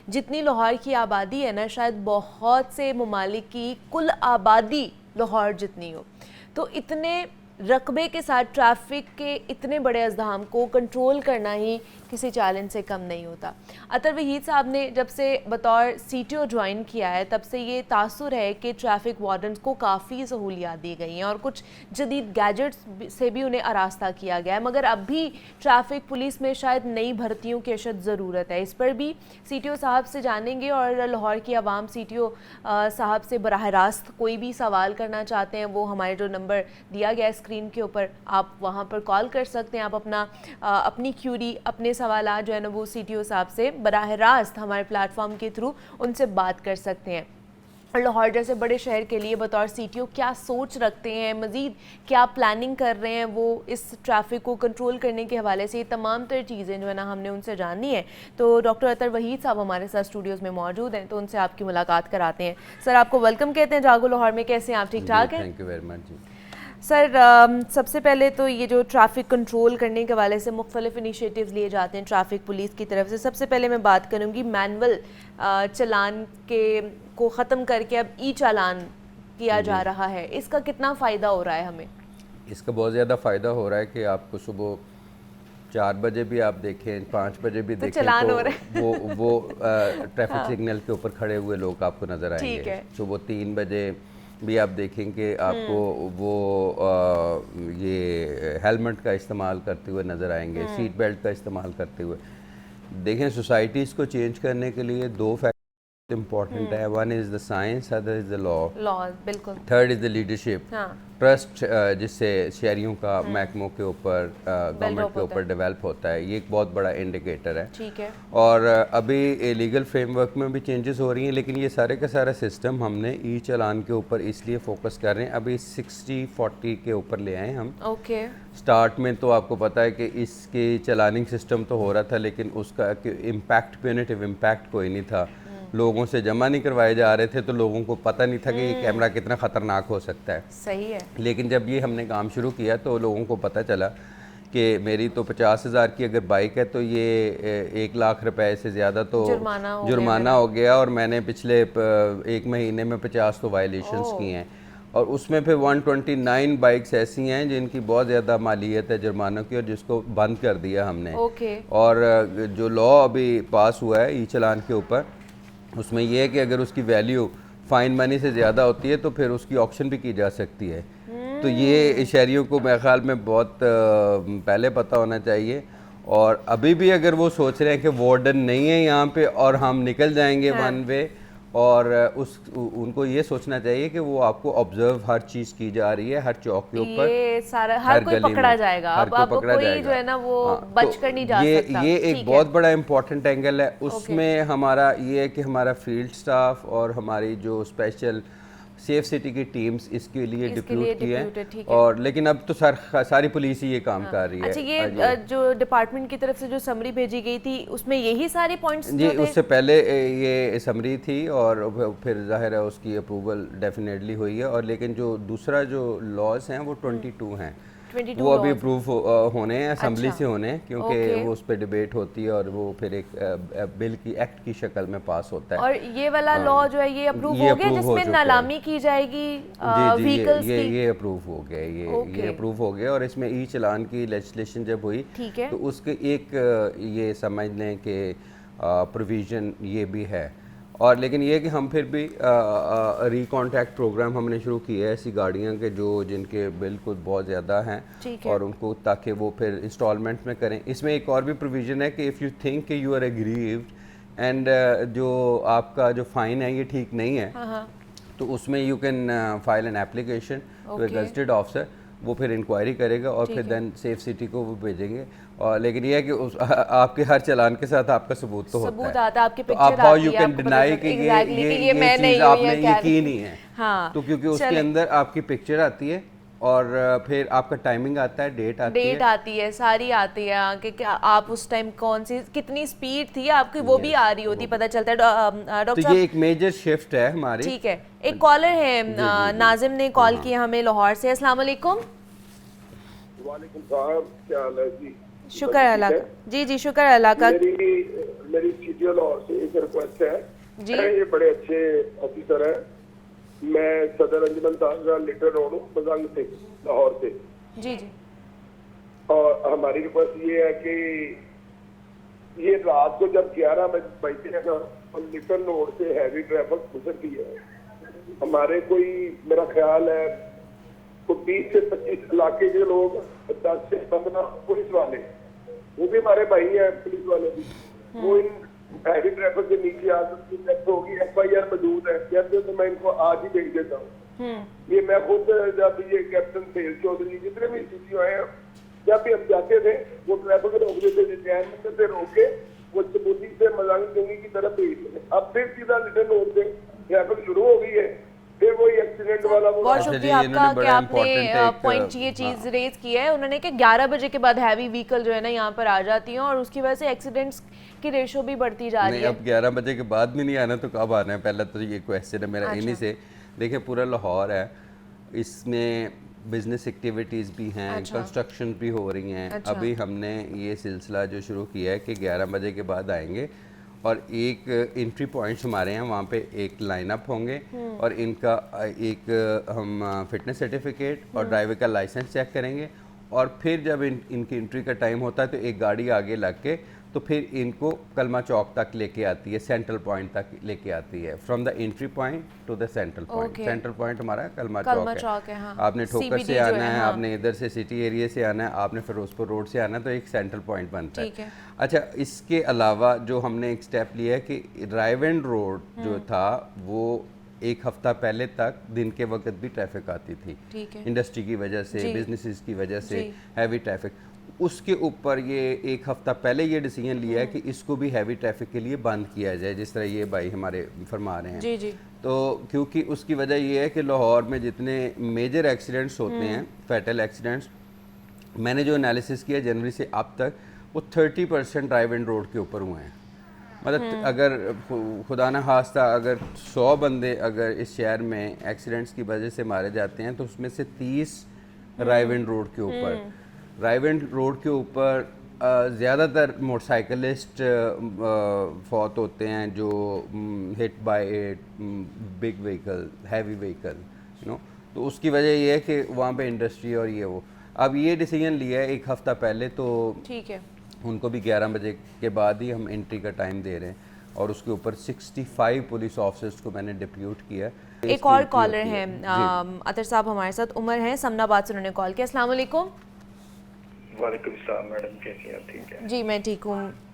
جتنی لاہور کی آبادی ہے نا, شاید بہت سے ممالک کی کل آبادی لاہور جتنی ہو. تو اتنے رقبے کے ساتھ ٹریفک کے اتنے بڑے ازدحام کو کنٹرول کرنا ہی کسی چیلنج سے کم نہیں ہوتا. اطہر وحید صاحب نے جب سے بطور سی ٹی او جوائن کیا ہے تب سے یہ تاثر ہے کہ ٹریفک وارڈنز کو کافی سہولیات دی گئی ہیں اور کچھ جدید گیجٹس سے بھی انہیں آراستہ کیا گیا ہے, مگر اب بھی ٹریفک پولیس میں شاید نئی بھرتیوں کی اشد ضرورت ہے. اس پر بھی سی ٹی او صاحب سے جانیں گے, اور لاہور کی عوام سی ٹی او صاحب سے براہ راست کوئی بھی سوال کرنا چاہتے ہیں وہ ہمارے جو نمبر دیا گیا ہے اسکرین کے اوپر, آپ وہاں پر کال کر سکتے ہیں. آپ اپنی کیوری, اپنے سوالات جو ہے نا وہ سی ٹی او صاحب سے براہ راست ہمارے پلیٹ فارم کے تھرو ان سے بات کر سکتے ہیں. اور لاہور جیسے بڑے شہر کے لیے بطور سی ٹی او کیا سوچ رکھتے ہیں, مزید کیا پلاننگ کر رہے ہیں وہ اس ٹریفک کو کنٹرول کرنے کے حوالے سے, یہ تمام تر چیزیں جو ہے نا ہم نے ان سے جاننی ہے. تو ڈاکٹر اطہر وحید صاحب ہمارے ساتھ اسٹوڈیوز میں موجود ہیں, تو ان سے آپ کی ملاقات کراتے ہیں. سر آپ کو ویلکم کہتے ہیں جاگو لاہور میں, کیسے ہیں آپ؟ ٹھیک ٹھاک ہیں؟ Thank you very much. Sir سب سے پہلے تو یہ جو ٹریفک کنٹرول کرنے کے حوالے سے مختلف انیشیٹیوز لیے جاتے ہیں ٹریفک پولیس کی طرف سے, سب سے پہلے میں بات کروں گی مینول چلان کے کو ختم کر کے اب ای چالان کیا جا رہا ہے, اس کا کتنا فائدہ ہو رہا ہے ہمیں؟ اس کا بہت زیادہ فائدہ ہو رہا ہے کہ آپ کو صبح 4 بجے بھی آپ دیکھیں, 5 بجے بھی دیکھیں تو وہ ٹریفک سگنل کے اوپر کھڑے ہوئے لوگ آپ کو نظر آئیں گے. صبح 3 بجے بھی آپ دیکھیں کہ آپ کو وہ یہ ہیلمٹ کا استعمال کرتے ہوئے نظر آئیں گے, سیٹ بیلٹ کا استعمال کرتے ہوئے. دیکھیں سوسائٹیز کو چینج کرنے کے لیے 2 فیکٹر امپورٹنٹ ہے, one is the science, other is the law, بالکل, third is the leadership, trust جس سے شہریوں کا محکموں کے اوپر گورنمنٹ کے اوپر ڈیولپ ہوتا ہے. یہ ایک بہت بڑا انڈیکیٹر ہے. ٹھیک ہے. اور ابھی لیگل فریم ورک میں بھی چینجز ہو رہی ہیں, لیکن یہ سارے کا سارا سسٹم ہم نے ای چالان کے اوپر اس لیے فوکس کر رہے ہیں. ابھی 60-40 کے اوپر لے آئے ہم. اوکے. سٹارٹ میں تو آپ کو پتہ ہے کہ اس کی چلاننگ سسٹم تو ہو رہا تھا, لیکن اس کا امپیکٹ, پیونیٹیو امپیکٹ کوئی نہیں تھا. لوگوں سے جمع نہیں کروائے جا رہے تھے, تو لوگوں کو پتہ نہیں تھا کہ یہ کیمرہ کتنا خطرناک ہو سکتا ہے. صحیح ہے. لیکن جب یہ ہم نے کام شروع کیا تو لوگوں کو پتہ چلا کہ میری تو 50,000 کی اگر بائک ہے تو یہ 1 لاکھ روپے سے زیادہ تو جرمانہ ہو گیا, اور میں نے پچھلے 1 مہینے میں 50 تو وائلیشنز کی ہیں. اور اس میں پھر 129 بائکس ایسی ہیں جن کی بہت زیادہ مالیت ہے جرمانوں کی, اور جس کو بند کر دیا ہم نے. اور جو لا ابھی پاس ہوا ہے ای چالان کے اوپر, اس میں یہ ہے کہ اگر اس کی ویلیو فائن منی سے زیادہ ہوتی ہے تو پھر اس کی آکشن بھی کی جا سکتی ہے. تو یہ شہریوں کو میرے خیال میں بہت پہلے پتہ ہونا چاہیے. اور ابھی بھی اگر وہ سوچ رہے ہیں کہ وارڈن نہیں ہے یہاں پہ اور ہم نکل جائیں گے ون وے, اور ان کو یہ سوچنا چاہیے کہ وہ آپ کو آبزرو ہر چیز کی جا رہی ہے، ہر چوک کے اوپر، یہ سارا ہر کوئی پکڑا جائے گا، اب کوئی جو ہے نا وہ بچ کر نہیں جا سکتا. یہ ایک بہت بڑا امپورٹنٹ اینگل ہے. اس میں ہمارا یہ ہے کہ ہمارا فیلڈ سٹاف اور ہماری جو اسپیشل سیف سٹی کی ٹیمز اس کے لیے ڈپلوٹ کی ہیں، اور لیکن اب تو ساری پولیس ہی یہ کام کر رہی ہے. اچھا، یہ جو ڈپارٹمنٹ کی طرف سے جو سمری بھیجی گئی تھی اس میں یہی سارے پوائنٹس جی اس سے پہلے یہ سمری تھی اور پھر ظاہر ہے اس کی اپروول ڈیفینیٹلی ہوئی ہے، اور لیکن جو دوسرا جو لاز ہیں وہ 22 ہیں، وہ ابھی اپروو ہونے ہیں، اسمبلی سے ہونے ہیں، کیونکہ وہ اس پہ ڈیبیٹ ہوتی ہے اور وہ پھر ایک بل کی ایکٹ کی شکل میں پاس ہوتا ہے. اور یہ والا لا جو ہے یہ اپروو ہو گیا جس میں نیلامی کی جائے گی وہیکلز کی؟ یہ اپروو ہو گیا، یہ اپروو ہو گیا. اور اس میں ای چلان کی لیجسلیشن جب ہوئی تو اس کے ایک یہ سمجھ لیں کہ پروویژن یہ بھی ہے. اور لیکن یہ کہ ہم پھر بھی ری کانٹیکٹ پروگرام ہم نے شروع کیا ہے ایسی گاڑیاں کے جن کے بالکل بہت زیادہ ہیں، اور ان کو تاکہ وہ پھر انسٹالمنٹ میں کریں. اس میں ایک اور بھی پروویژن ہے کہ اف یو تھنک کہ یو آر ایگریوڈ اینڈ جو آپ کا جو فائن ہے یہ ٹھیک نہیں ہے، تو اس میں you can file an application to a gazetted officer, وہ پھر انکوائری کرے گا اور پھر دین سیف سٹی کو وہ بھیجیں گے. اور لیکن یہ ہے کہ آپ کے ہر چلان کے ساتھ آپ کا ثبوت تو ہوتا ہے، تو آپ ہاؤ یو کین ڈینائی کہ یہ چیز آپ نے یہ کی نہیں ہے. تو کیونکہ اس کے اندر آپ کی پکچر آتی ہے اور پھر آپ کا ٹائمنگ آتا ہے، ڈیٹ آتی ہے، ساری آتی ہے کہ آپ اس ٹائم کون سی کتنی سپیڈ تھی آپ کی، وہ بھی آ رہی ہوتی، پتہ چلتا ہے. ڈاکٹر صاحب یہ ایک میجر شفٹ ہے ہماری. ٹھیک ہے، ایک کالر ہے ناظم نے کال کیا ہمیں لاہور سے. السلام علیکم. وعلیکم السلام، کیا حال ہے جی؟ شکر اللہ کا. جی شکر اللہ کا. میری سیٹی لاہور سے ایک ریکویسٹ ہے جی. یہ بڑے اچھے آفیسر ہیں، میں صدر انجمن تاجرہ لٹر روڈ ہوں، مزنگ سے، لاہور سے. جی اور ہماری ریکویسٹ یہ ہے کہ یہ رات کو جب 11 بجے اور لٹر روڈ سے ہیوی ٹریفک گزرتی ہے، ہمارے کوئی میرا خیال ہے 20 سے 25 علاقے کے لوگ، 10 سے 15 پولیس والے، وہ بھی ہمارے بھائی ہیں پولیس والے بھی، وہ ان ہیوی ٹریفک کے نیچے آ سکتی ہوگی. FIR موجود ہے، جیسے تو میں ان کو آج ہی بھیج دیتا ہوں. یہ میں خود جب یہ کیپٹن سیل چودھری جتنے بھی CCO آئے ہیں، جب بھی ہم جاتے تھے وہ ٹریفک روک دیتے تھے، چین سے روک کے وہ سبوتی سے مزاحم جنگی کی طرف بھیج دیتے. اب پھر سیدھا لٹل روڈ سے ٹریفک شروع ہو گئی ہے، پھر وہی ایکسیڈنٹ والا. بہت شکریہ آپ کا کہ آپ نے پوائنٹ یہ چیز ریز کی ہے. انہوں نے کہ 11 بجے کے بعد ہیوی وہیکل جو ہے نا یہاں پر آ جاتی ہیں اور اس کی وجہ سے ایکسیڈنٹس کی ریشو بھی بڑھتی جا رہی ہے. اب 11 بجے کے بعد بھی نہیں آنا تو کب آنا ہے؟ پہلے تو یہ کویسچن ہے میرا انہی سے. دیکھیں پورا لاہور ہے، اس میں بزنس ایکٹیویٹیز بھی ہیں، کنسٹرکشن بھی ہو رہی ہیں. ابھی ہم نے یہ سلسلہ جو شروع کیا ہے کہ 11 بجے کے بعد آئیں گے اور ایک انٹری پوائنٹس ہمارے ہیں، وہاں پہ ایک لائن اپ ہوں گے اور ان کا ایک ہم فٹنس سرٹیفکیٹ اور ڈرائیور کا لائسنس چیک کریں گے. اور پھر جب ان کی انٹری کا ٹائم ہوتا ہے تو ایک گاڑی آگے لگ کے تو پھر ان کو کلمہ چوک تک لے کے آتی ہے، سینٹرل پوائنٹ تک لے کے آتی ہے، from the entry point to the central point. Central point ہمارا کلمہ چوک ہے. آپ نے ٹھوکر سے آنا ہے، آپ نے ادھر سے سٹی ایریا سے آنا ہے، آپ نے فیروز پور روڈ سے آنا ہے، تو ایک سینٹرل پوائنٹ بنتا ہے. اچھا، اس کے علاوہ جو ہم نے ایک سٹیپ لیا ہے کہ ڈرائیو اینڈ روڈ جو تھا وہ ایک ہفتہ پہلے تک دن کے وقت بھی ٹریفک آتی تھی، انڈسٹری کی وجہ سے، بزنسز کی وجہ سے ہیوی ٹریفک. اس کے اوپر یہ ایک ہفتہ پہلے یہ ڈیسیجن لیا ہے کہ اس کو بھی ہیوی ٹریفک کے لیے بند کیا جائے، جس طرح یہ بھائی ہمارے فرما رہے ہیں. تو کیونکہ اس کی وجہ یہ ہے کہ لاہور میں جتنے میجر ایکسیڈنٹس ہوتے ہیں، فیٹل ایکسیڈنٹس، میں نے جو انالیسس کیا جنوری سے اب تک وہ 30% ڈرائیو اینڈ روڈ کے اوپر ہوئے ہیں. مطلب اگر خدا نہ خواستہ اگر 100 بندے اگر اس شہر میں ایکسیڈنٹس کی وجہ سے مارے جاتے ہیں تو اس میں سے 30 ڈرائیو اینڈ روڈ کے اوپر. ڈرائیو اینڈ روڈ کے اوپر زیادہ تر موٹر سائیکلسٹ فوت ہوتے ہیں جو hit by big vehicle, heavy vehicle, تو اس کی وجہ یہ ہے کہ وہاں پہ انڈسٹری اور یہ وہ. اب یہ ڈیسیجن لیا ہے ایک ہفتہ پہلے، تو ٹھیک ہے ان کو بھی 11 بجے کے بعد ہی ہم انٹری کا ٹائم دے رہے ہیں اور اس کے اوپر 65 پولیس آفیسرز کو میں نے ڈپیوٹ کیا. ایک اور کالر ہیں عطر صاحب ہمارے ساتھ، عمر ہیں سمنا آباد سے، انہوں نے کال کیا. السلام علیکم. وعلیکم السلام میڈم، کیسی ہیں؟ ٹھیک ہے جی میں ٹھیک ہوں.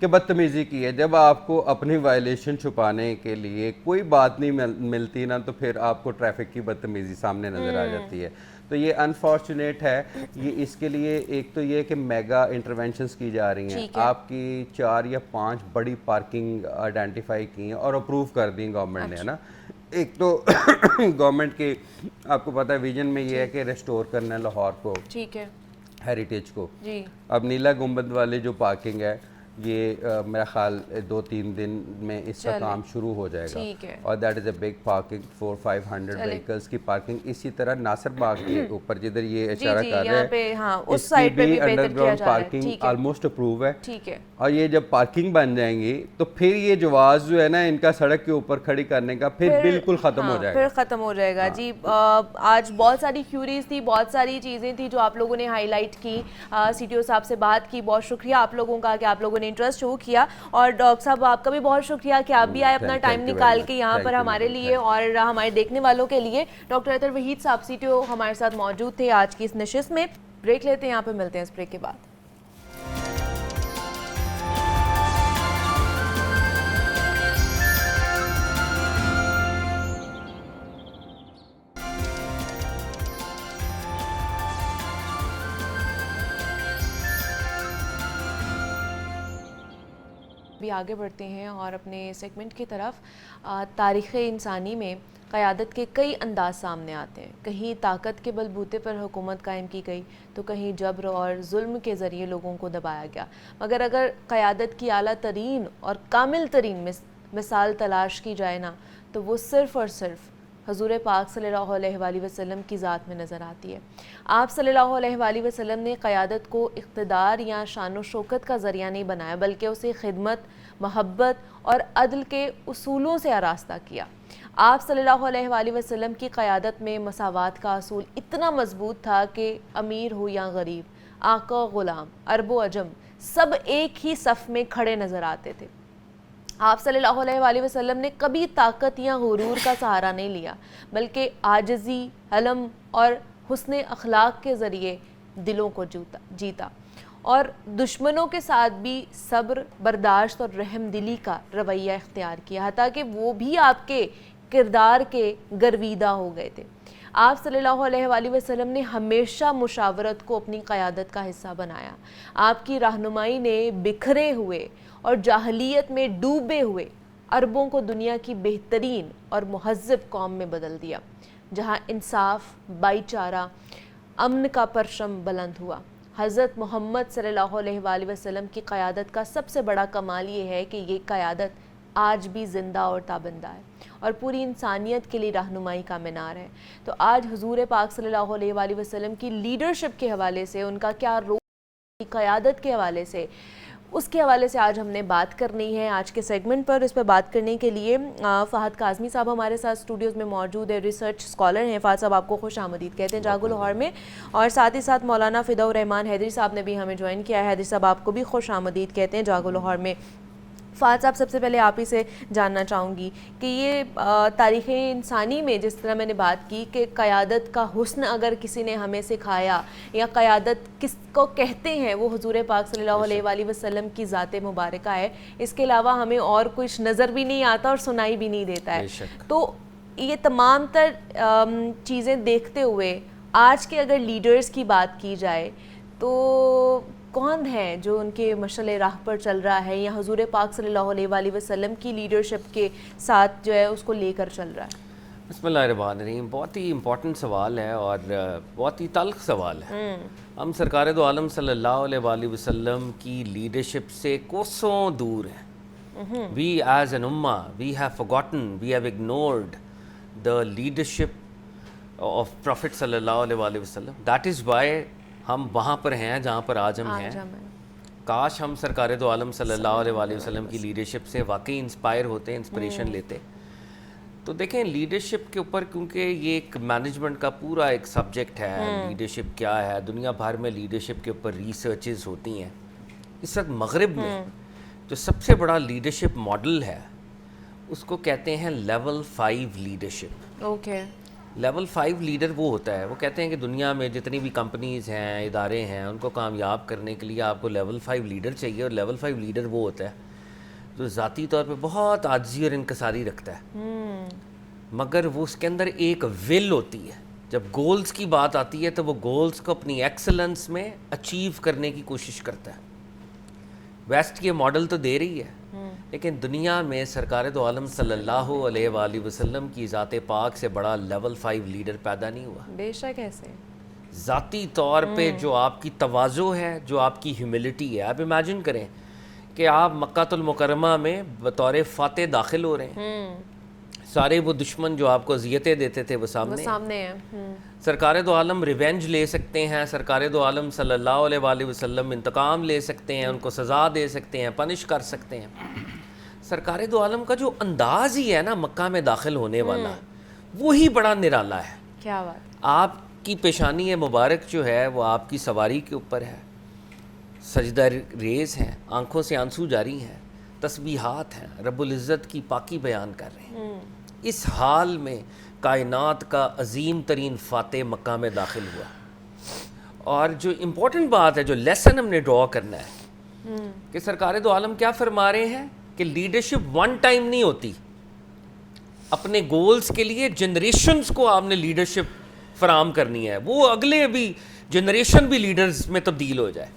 کہ بدتمیزی کی ہے. جب آپ کو اپنی وائلیشن چھپانے کے لیے کوئی بات نہیں ملتی نا تو پھر آپ کو ٹریفک کی بدتمیزی سامنے نظر آ جاتی ہے. تو یہ انفارچونیٹ ہے. یہ اس کے لیے ایک تو یہ کہ میگا انٹرونشنز کی جا رہی ہیں. آپ کی 4 یا 5 بڑی پارکنگ آئیڈینٹیفائی کی ہیں اور اپروو کر دیں گورنمنٹ نے, ہے نا. ایک تو گورنمنٹ کے آپ کو پتہ ہے ویژن میں یہ ہے کہ ریسٹور کرنا ہے لاہور کو, ٹھیک ہے, ہیریٹیج کو. جی اب نیلا گنبد والے جو پارکنگ ہے یہ میرا خیال 2-3 دن میں اس کا کام شروع ہو جائے گا, اور that is a big parking 400-500 vehicles کی پارکنگ. اسی طرح ناصر باغ کے اوپر جدھر یہ اشارہ کر رہے ہیں اس کی بھی under ground parking almost approve ہے. ٹھیک ہے, اور یہ جب پارکنگ بن جائیں گی تو پھر یہ جواز جو ہے نا ان کا سڑک کے اوپر کھڑی کرنے کا پھر بالکل ختم ہو جائے گا, پھر ختم ہو جائے گا. جی آج بہت ساری کیوریز تھی, بہت ساری چیزیں تھی جو آپ لوگوں نے ہائی لائٹ کی. سی ٹی او صاحب سے بات کی, بہت شکریہ آپ لوگوں کا کہ آپ لوگوں نے انٹرسٹ شو کیا. اور ڈاکٹر صاحب آپ کا بھی بہت شکریہ کہ آپ بھی آئے اپنا ٹائم نکال کے یہاں پر ہمارے لیے اور ہمارے دیکھنے والوں کے لیے. ڈاکٹر اطہر وحید صاحب سی ٹی او ہمارے ساتھ موجود تھے آج کی اس نشست میں. بریک لیتے ہیں, یہاں پہ ملتے ہیں اس بریک کے بعد. بھی آگے بڑھتے ہیں اور اپنے سیگمنٹ کی طرف. تاریخ انسانی میں قیادت کے کئی انداز سامنے آتے ہیں. کہیں طاقت کے بلبوتے پر حکومت قائم کی گئی تو کہیں جبر اور ظلم کے ذریعے لوگوں کو دبایا گیا. مگر اگر قیادت کی اعلیٰ ترین اور کامل ترین مثال تلاش کی جائے نا تو وہ صرف اور صرف حضور پاک صلی اللہ علیہ وآلہ وسلم کی ذات میں نظر آتی ہے. آپ صلی اللہ علیہ وآلہ وسلم نے قیادت کو اقتدار یا شان و شوکت کا ذریعہ نہیں بنایا, بلکہ اسے خدمت, محبت اور عدل کے اصولوں سے آراستہ کیا. آپ صلی اللہ علیہ وآلہ وسلم کی قیادت میں مساوات کا اصول اتنا مضبوط تھا کہ امیر ہو یا غریب, آقا غلام, عرب و عجم سب ایک ہی صف میں کھڑے نظر آتے تھے. آپ صلی اللہ علیہ وآلہ وسلم نے کبھی طاقت یا غرور کا سہارا نہیں لیا, بلکہ عاجزی, حلم اور حسن اخلاق کے ذریعے دلوں کو جیتا, اور دشمنوں کے ساتھ بھی صبر, برداشت اور رحم دلی کا رویہ اختیار کیا, حتیٰ کہ وہ بھی آپ کے کردار کے گرویدہ ہو گئے تھے. آپ صلی اللہ علیہ وآلہ وسلم نے ہمیشہ مشاورت کو اپنی قیادت کا حصہ بنایا. آپ کی رہنمائی نے بکھرے ہوئے اور جاہلیت میں ڈوبے ہوئے عربوں کو دنیا کی بہترین اور مہذب قوم میں بدل دیا, جہاں انصاف, بھائی چارہ, امن کا پرچم بلند ہوا. حضرت محمد صلی اللہ علیہ وآلہ وسلم کی قیادت کا سب سے بڑا کمال یہ ہے کہ یہ قیادت آج بھی زندہ اور تابندہ ہے اور پوری انسانیت کے لیے رہنمائی کا مینار ہے. تو آج حضور پاک صلی اللہ علیہ وآلہ وسلم کی لیڈرشپ کے حوالے سے, ان کا کیا رول قیادت کے حوالے سے, اس کے حوالے سے آج ہم نے بات کرنی ہے آج کے سیگمنٹ پر. اس پہ بات کرنے کے لیے فہد کاظمی صاحب ہمارے ساتھ اسٹوڈیوز میں موجود ہے, ریسرچ اسکالر ہیں. فہد صاحب آپ کو خوش آمدید کہتے ہیں جاگو لاہور میں, اور ساتھ ہی ساتھ مولانا فدا الرحمان حیدری صاحب نے بھی ہمیں جوائن کیا ہے. حیدری صاحب آپ کو بھی خوش آمدید کہتے ہیں جاگو لاہور میں. فہد صاحب سب سے پہلے آپ ہی سے جاننا چاہوں گی کہ یہ تاریخ انسانی میں جس طرح میں نے بات کی کہ قیادت کا حسن اگر کسی نے ہمیں سکھایا یا قیادت کس کو کہتے ہیں وہ حضور پاک صلی اللہ علیہ وآلہ وسلم کی ذات مبارکہ ہے. اس کے علاوہ ہمیں اور کچھ نظر بھی نہیں آتا اور سنائی بھی نہیں دیتا ہے. تو یہ تمام تر چیزیں دیکھتے ہوئے آج کے اگر لیڈرز کی بات کی جائے تو کون ہے جو ان کے مشعل راہ پر چل رہا ہے یا حضور پاک صلی اللہ علیہ وآلہ وسلم کی لیڈرشپ کے ساتھ جو ہے اس کو لے کر چل رہا ہے؟ بسم اللہ الرحمن الرحیم. بہت ہی امپورٹنٹ سوال ہے اور بہت ہی تلخ سوال ہے. ہم سرکار دو عالم صلی اللہ علیہ وآلہ وسلم کی لیڈرشپ سے کوسوں دور ہیں. وی ایز این امہ we have forgotten, we have ignored the leadership of Prophet صلی اللہ علیہ وآلہ وسلم. That is why ہم وہاں پر ہیں جہاں پر آج ہم ہیں. کاش ہم سرکار دو عالم صلی اللہ علیہ وآلہ وسلم کی لیڈرشپ سے واقعی انسپائر ہوتے, انسپریشن لیتے. تو دیکھیں لیڈرشپ کے اوپر کیونکہ یہ ایک مینجمنٹ کا پورا ایک سبجیکٹ ہے, لیڈرشپ کیا ہے, دنیا بھر میں لیڈرشپ کے اوپر ریسرچز ہوتی ہیں. اس وقت مغرب میں جو سب سے بڑا لیڈرشپ ماڈل ہے اس کو کہتے ہیں level 5 leadership. Okay. Level 5 leader وہ ہوتا ہے، وہ کہتے ہیں کہ دنیا میں جتنی بھی کمپنیز ہیں، ادارے ہیں، ان کو کامیاب کرنے کے لیے آپ کو لیول 5 لیڈر چاہیے، اور لیول 5 لیڈر وہ ہوتا ہے جو ذاتی طور پہ بہت عاجزی اور انکساری رکھتا ہے، مگر وہ اس کے اندر ایک ول ہوتی ہے. جب گولز کی بات آتی ہے تو وہ گولز کو اپنی ایکسلنس میں اچیو کرنے کی کوشش کرتا ہے. ویسٹ یہ ماڈل تو دے رہی ہے، لیکن دنیا میں سرکار دو عالم صلی اللہ علیہ وآلہ وسلم کی ذات پاک سے بڑا لیول 5 لیڈر پیدا نہیں ہوا. بے شک ایسے ذاتی طور پہ جو آپ کی تواضع ہے، جو آپ کی ہیوملٹی ہے. آپ امیجن کریں کہ آپ مکہ المکرمہ میں بطور فاتح داخل ہو رہے ہیں، سارے وہ دشمن جو آپ کو اذیتیں دیتے تھے وہ سامنے ہیں. سرکار دو عالم ریونج لے سکتے ہیں، سرکار دو عالم صلی اللہ علیہ وآلہ وسلم انتقام لے سکتے ہیں، ان کو سزا دے سکتے ہیں، پنش کر سکتے ہیں. سرکار دو عالم کا جو انداز ہی ہے نا مکہ میں داخل ہونے والا، وہی بڑا نرالا ہے. کیا بات. آپ کی پیشانی مبارک جو ہے وہ آپ کی سواری کے اوپر ہے، سجدہ ریز ہیں، آنکھوں سے آنسو جاری ہیں، تسبیحات ہیں، رب العزت کی پاکی بیان کر رہے ہیں. اس حال میں کائنات کا عظیم ترین فاتح مکہ میں داخل ہوا. اور جو امپورٹنٹ بات ہے، جو لیسن ہم نے ڈرا کرنا ہے کہ سرکار دو عالم کیا فرما رہے ہیں کہ لیڈرشپ ون ٹائم نہیں ہوتی. اپنے گولز کے لیے جنریشنز کو آپ نے لیڈرشپ فراہم کرنی ہے، وہ اگلے بھی جنریشن بھی لیڈرز میں تبدیل ہو جائے.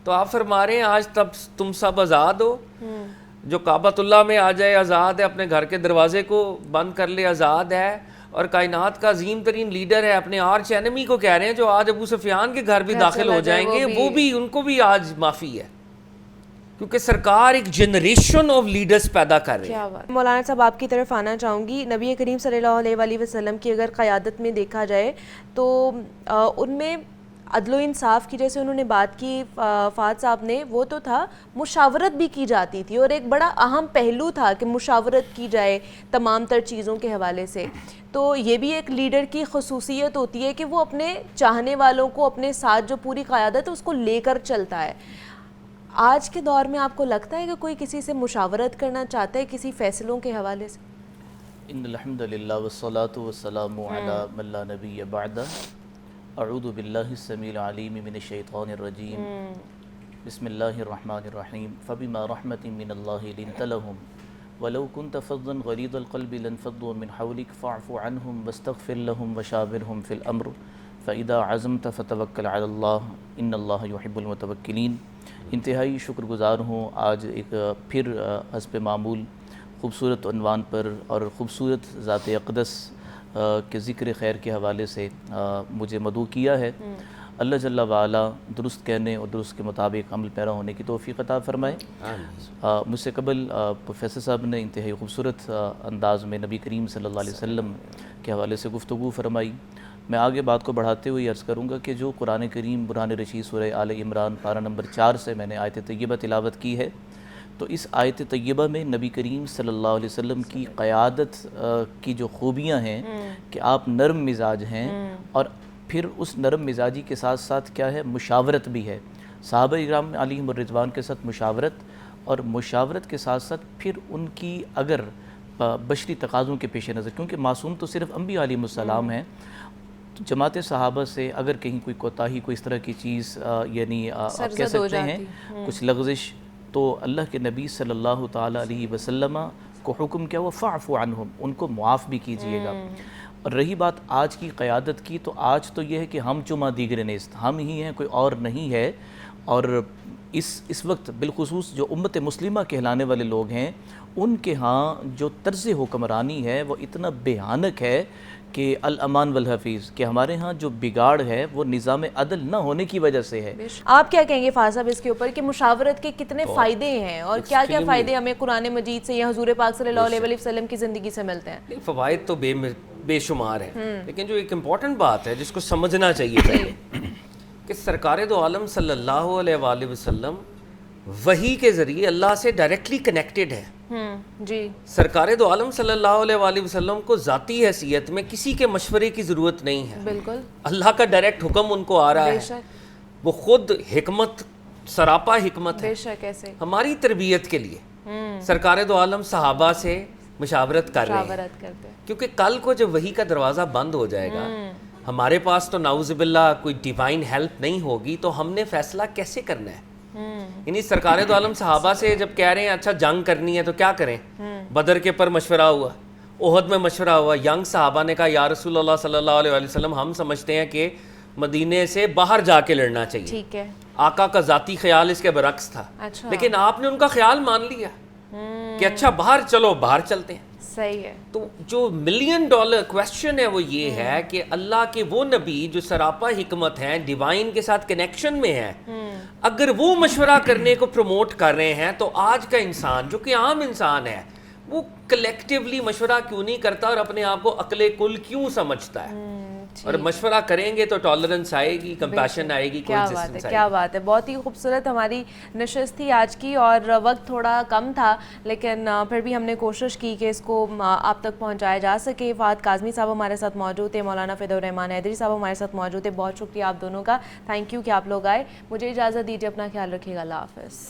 تو آپ فرما رہے ہیں آج تب تم سب آزاد ہو، جو کعبۃ اللہ میں آ جائے آزاد ہے، اپنے گھر کے دروازے کو بند کر لے آزاد ہے. اور کائنات کا عظیم ترین لیڈر ہے، اپنے آرچ اینمی کو کہہ رہے ہیں جو آج ابو سفیان کے گھر بھی داخل ہو جائیں گے، وہ بھی ان کو بھی آج معافی ہے، کیونکہ سرکار ایک جنریشن آف لیڈرز پیدا کر رہے ہیں. مولانا صاحب آپ کی طرف آنا چاہوں گی. نبی کریم صلی اللہ علیہ وآلہ وسلم کی اگر قیادت میں دیکھا جائے تو ان میں عدل و انصاف کی جیسے انہوں نے بات کی فہد صاحب نے، وہ تو تھا، مشاورت بھی کی جاتی تھی، اور ایک بڑا اہم پہلو تھا کہ مشاورت کی جائے تمام تر چیزوں کے حوالے سے. تو یہ بھی ایک لیڈر کی خصوصیت ہوتی ہے کہ وہ اپنے چاہنے والوں کو اپنے ساتھ جو پوری قیادت ہے اس کو لے کر چلتا ہے. آج کے دور میں آپ کو لگتا ہے کہ کوئی کسی سے مشاورت کرنا چاہتا ہے کسی فیصلوں کے حوالے سے؟ ان الحمد للہ والصلاة والسلام علی من لا نبی بعد. اعوذ باللہ السمیع العلیم من الشیطان الرجیم. بسم اللہ الرحمن الرحیم. فبما رحمت من اللہ لنت لهم ولو كنت فظا غلیظ القلب لانفضوا من حولك فاعف عنهم واستغفر لهم وشاورهم في الامر فاذا عزمت فتوکل علی اللہ ان اللہ یحب المتوکلین. انتہائی شکر گزار ہوں آج ایک پھر حسب معمول خوبصورت عنوان پر اور خوبصورت ذات اقدس کے ذکر خیر کے حوالے سے مجھے مدعو کیا ہے. اللہ جل وعلا درست کہنے اور درست کے مطابق عمل پیرا ہونے کی توفیق عطا فرمائے. مجھ سے قبل پروفیسر صاحب نے انتہائی خوبصورت انداز میں نبی کریم صلی اللہ علیہ وسلم کے حوالے سے گفتگو فرمائی. میں آگے بات کو بڑھاتے ہوئے عرض کروں گا کہ جو قرآن کریم برہان رشید سورہ آل عمران پارہ نمبر 4 سے میں نے آیت طیبہ تلاوت کی ہے، تو اس آیت طیبہ میں نبی کریم صلی اللہ علیہ وسلم کی قیادت کی جو خوبیاں ہیں کہ آپ نرم مزاج ہیں، اور پھر اس نرم مزاجی کے ساتھ ساتھ کیا ہے، مشاورت بھی ہے. صحابہ اکرام علیہم الرضوان کے ساتھ مشاورت، اور مشاورت کے ساتھ ساتھ پھر ان کی اگر بشری تقاضوں کے پیش نظر، کیونکہ معصوم تو صرف انبیاء علیہم السلام ہیں، تو جماعت صحابہ سے اگر کہیں کوئی کوتاہی، کوئی اس طرح کی چیز یعنی آپ کہہ سکتے ہیں کچھ لغزش، تو اللہ کے نبی صلی اللہ تعالیٰ علیہ وسلم کو حکم کیا، وہ فاعفو عنہم، ان کو معاف بھی کیجئے گا. اور رہی بات آج کی قیادت کی، تو آج تو یہ ہے کہ ہم چما دیگر نیست، ہم ہی ہیں، کوئی اور نہیں ہے. اور اس وقت بالخصوص جو امت مسلمہ کہلانے والے لوگ ہیں، ان کے ہاں جو طرز حکمرانی ہے وہ اتنا بھیانک ہے کہ الامان والحفیظ، کہ ہمارے ہاں جو بگاڑ ہے وہ نظام عدل نہ ہونے کی وجہ سے ہے. آپ کیا کہیں گے فاضل صاحب اس کے اوپر کہ مشاورت کے کتنے فائدے ہیں اور کیا کیا فائدے ہمیں قرآن مجید سے یا حضور پاک صلی اللہ علیہ وسلم کی زندگی سے ملتے ہیں؟ فوائد تو بے شمار ہیں، لیکن جو ایک امپورٹنٹ بات ہے جس کو سمجھنا چاہیے پہلے کہ سرکار دو عالم صلی اللہ علیہ وآلہ وسلم وحی کے ذریعے اللہ سے ڈائریکٹلی کنیکٹڈ ہے. جی، سرکار دو عالم صلی اللہ علیہ وآلہ وسلم کو ذاتی حیثیت میں کسی کے مشورے کی ضرورت نہیں ہے. بالکل اللہ کا ڈائریکٹ حکم ان کو آ رہا ہے، وہ خود حکمت، سراپا حکمت ہے. بے شک ایسے ہماری تربیت کے لیے سرکار دو عالم صحابہ سے مشاورت کر رہے ہیں, مشاورت کرتے ہیں. کیونکہ کل کو جب وحی کا دروازہ بند ہو جائے گا, ہمارے پاس تو نعوذ باللہ کوئی ڈیوائن ہیلپ نہیں ہوگی, تو ہم نے فیصلہ کیسے کرنا ہے؟ یعنی سرکار دو عالم صحابہ سے جب کہہ رہے ہیں اچھا جنگ کرنی ہے تو کیا کریں, بدر کے پر مشورہ ہوا, احد میں مشورہ ہوا, ینگ صحابہ نے کہا یا رسول اللہ صلی اللہ علیہ وسلم ہم سمجھتے ہیں کہ مدینے سے باہر جا کے لڑنا چاہیے. ٹھیک ہے. آقا کا ذاتی خیال اس کے برعکس تھا, لیکن آپ نے ان کا خیال مان لیا کہ اچھا باہر چلو, باہر چلتے ہیں. صحیح ہے. تو جو $1 ملین کویسچن ہے وہ یہ ہے کہ اللہ کے وہ نبی جو سراپا حکمت ہیں, ڈیوائن کے ساتھ کنیکشن میں ہیں, اگر وہ مشورہ کرنے کو پروموٹ کر رہے ہیں تو آج کا انسان جو کہ عام انسان ہے وہ کلیکٹیولی مشورہ کیوں نہیں کرتا اور اپنے آپ کو عقل کل کیوں سمجھتا ہے؟ اور مشورہ کریں گے تو ٹالرنس آئے گی, کمپیشن آئے گی, کیا بات ہے, کیا بات ہے. بہت ہی خوبصورت ہماری نشست تھی آج کی, اور وقت تھوڑا کم تھا لیکن پھر بھی ہم نے کوشش کی کہ اس کو آپ تک پہنچایا جا سکے. فہد کاظمی صاحب ہمارے ساتھ موجود تھے, مولانا فدی الرحمان حیدری صاحب ہمارے ساتھ موجود تھے. بہت شکریہ آپ دونوں کا, تھینک یو کہ آپ لوگ آئے. مجھے اجازت دیجیے, اپنا خیال رکھیے گا, اللہ حافظ.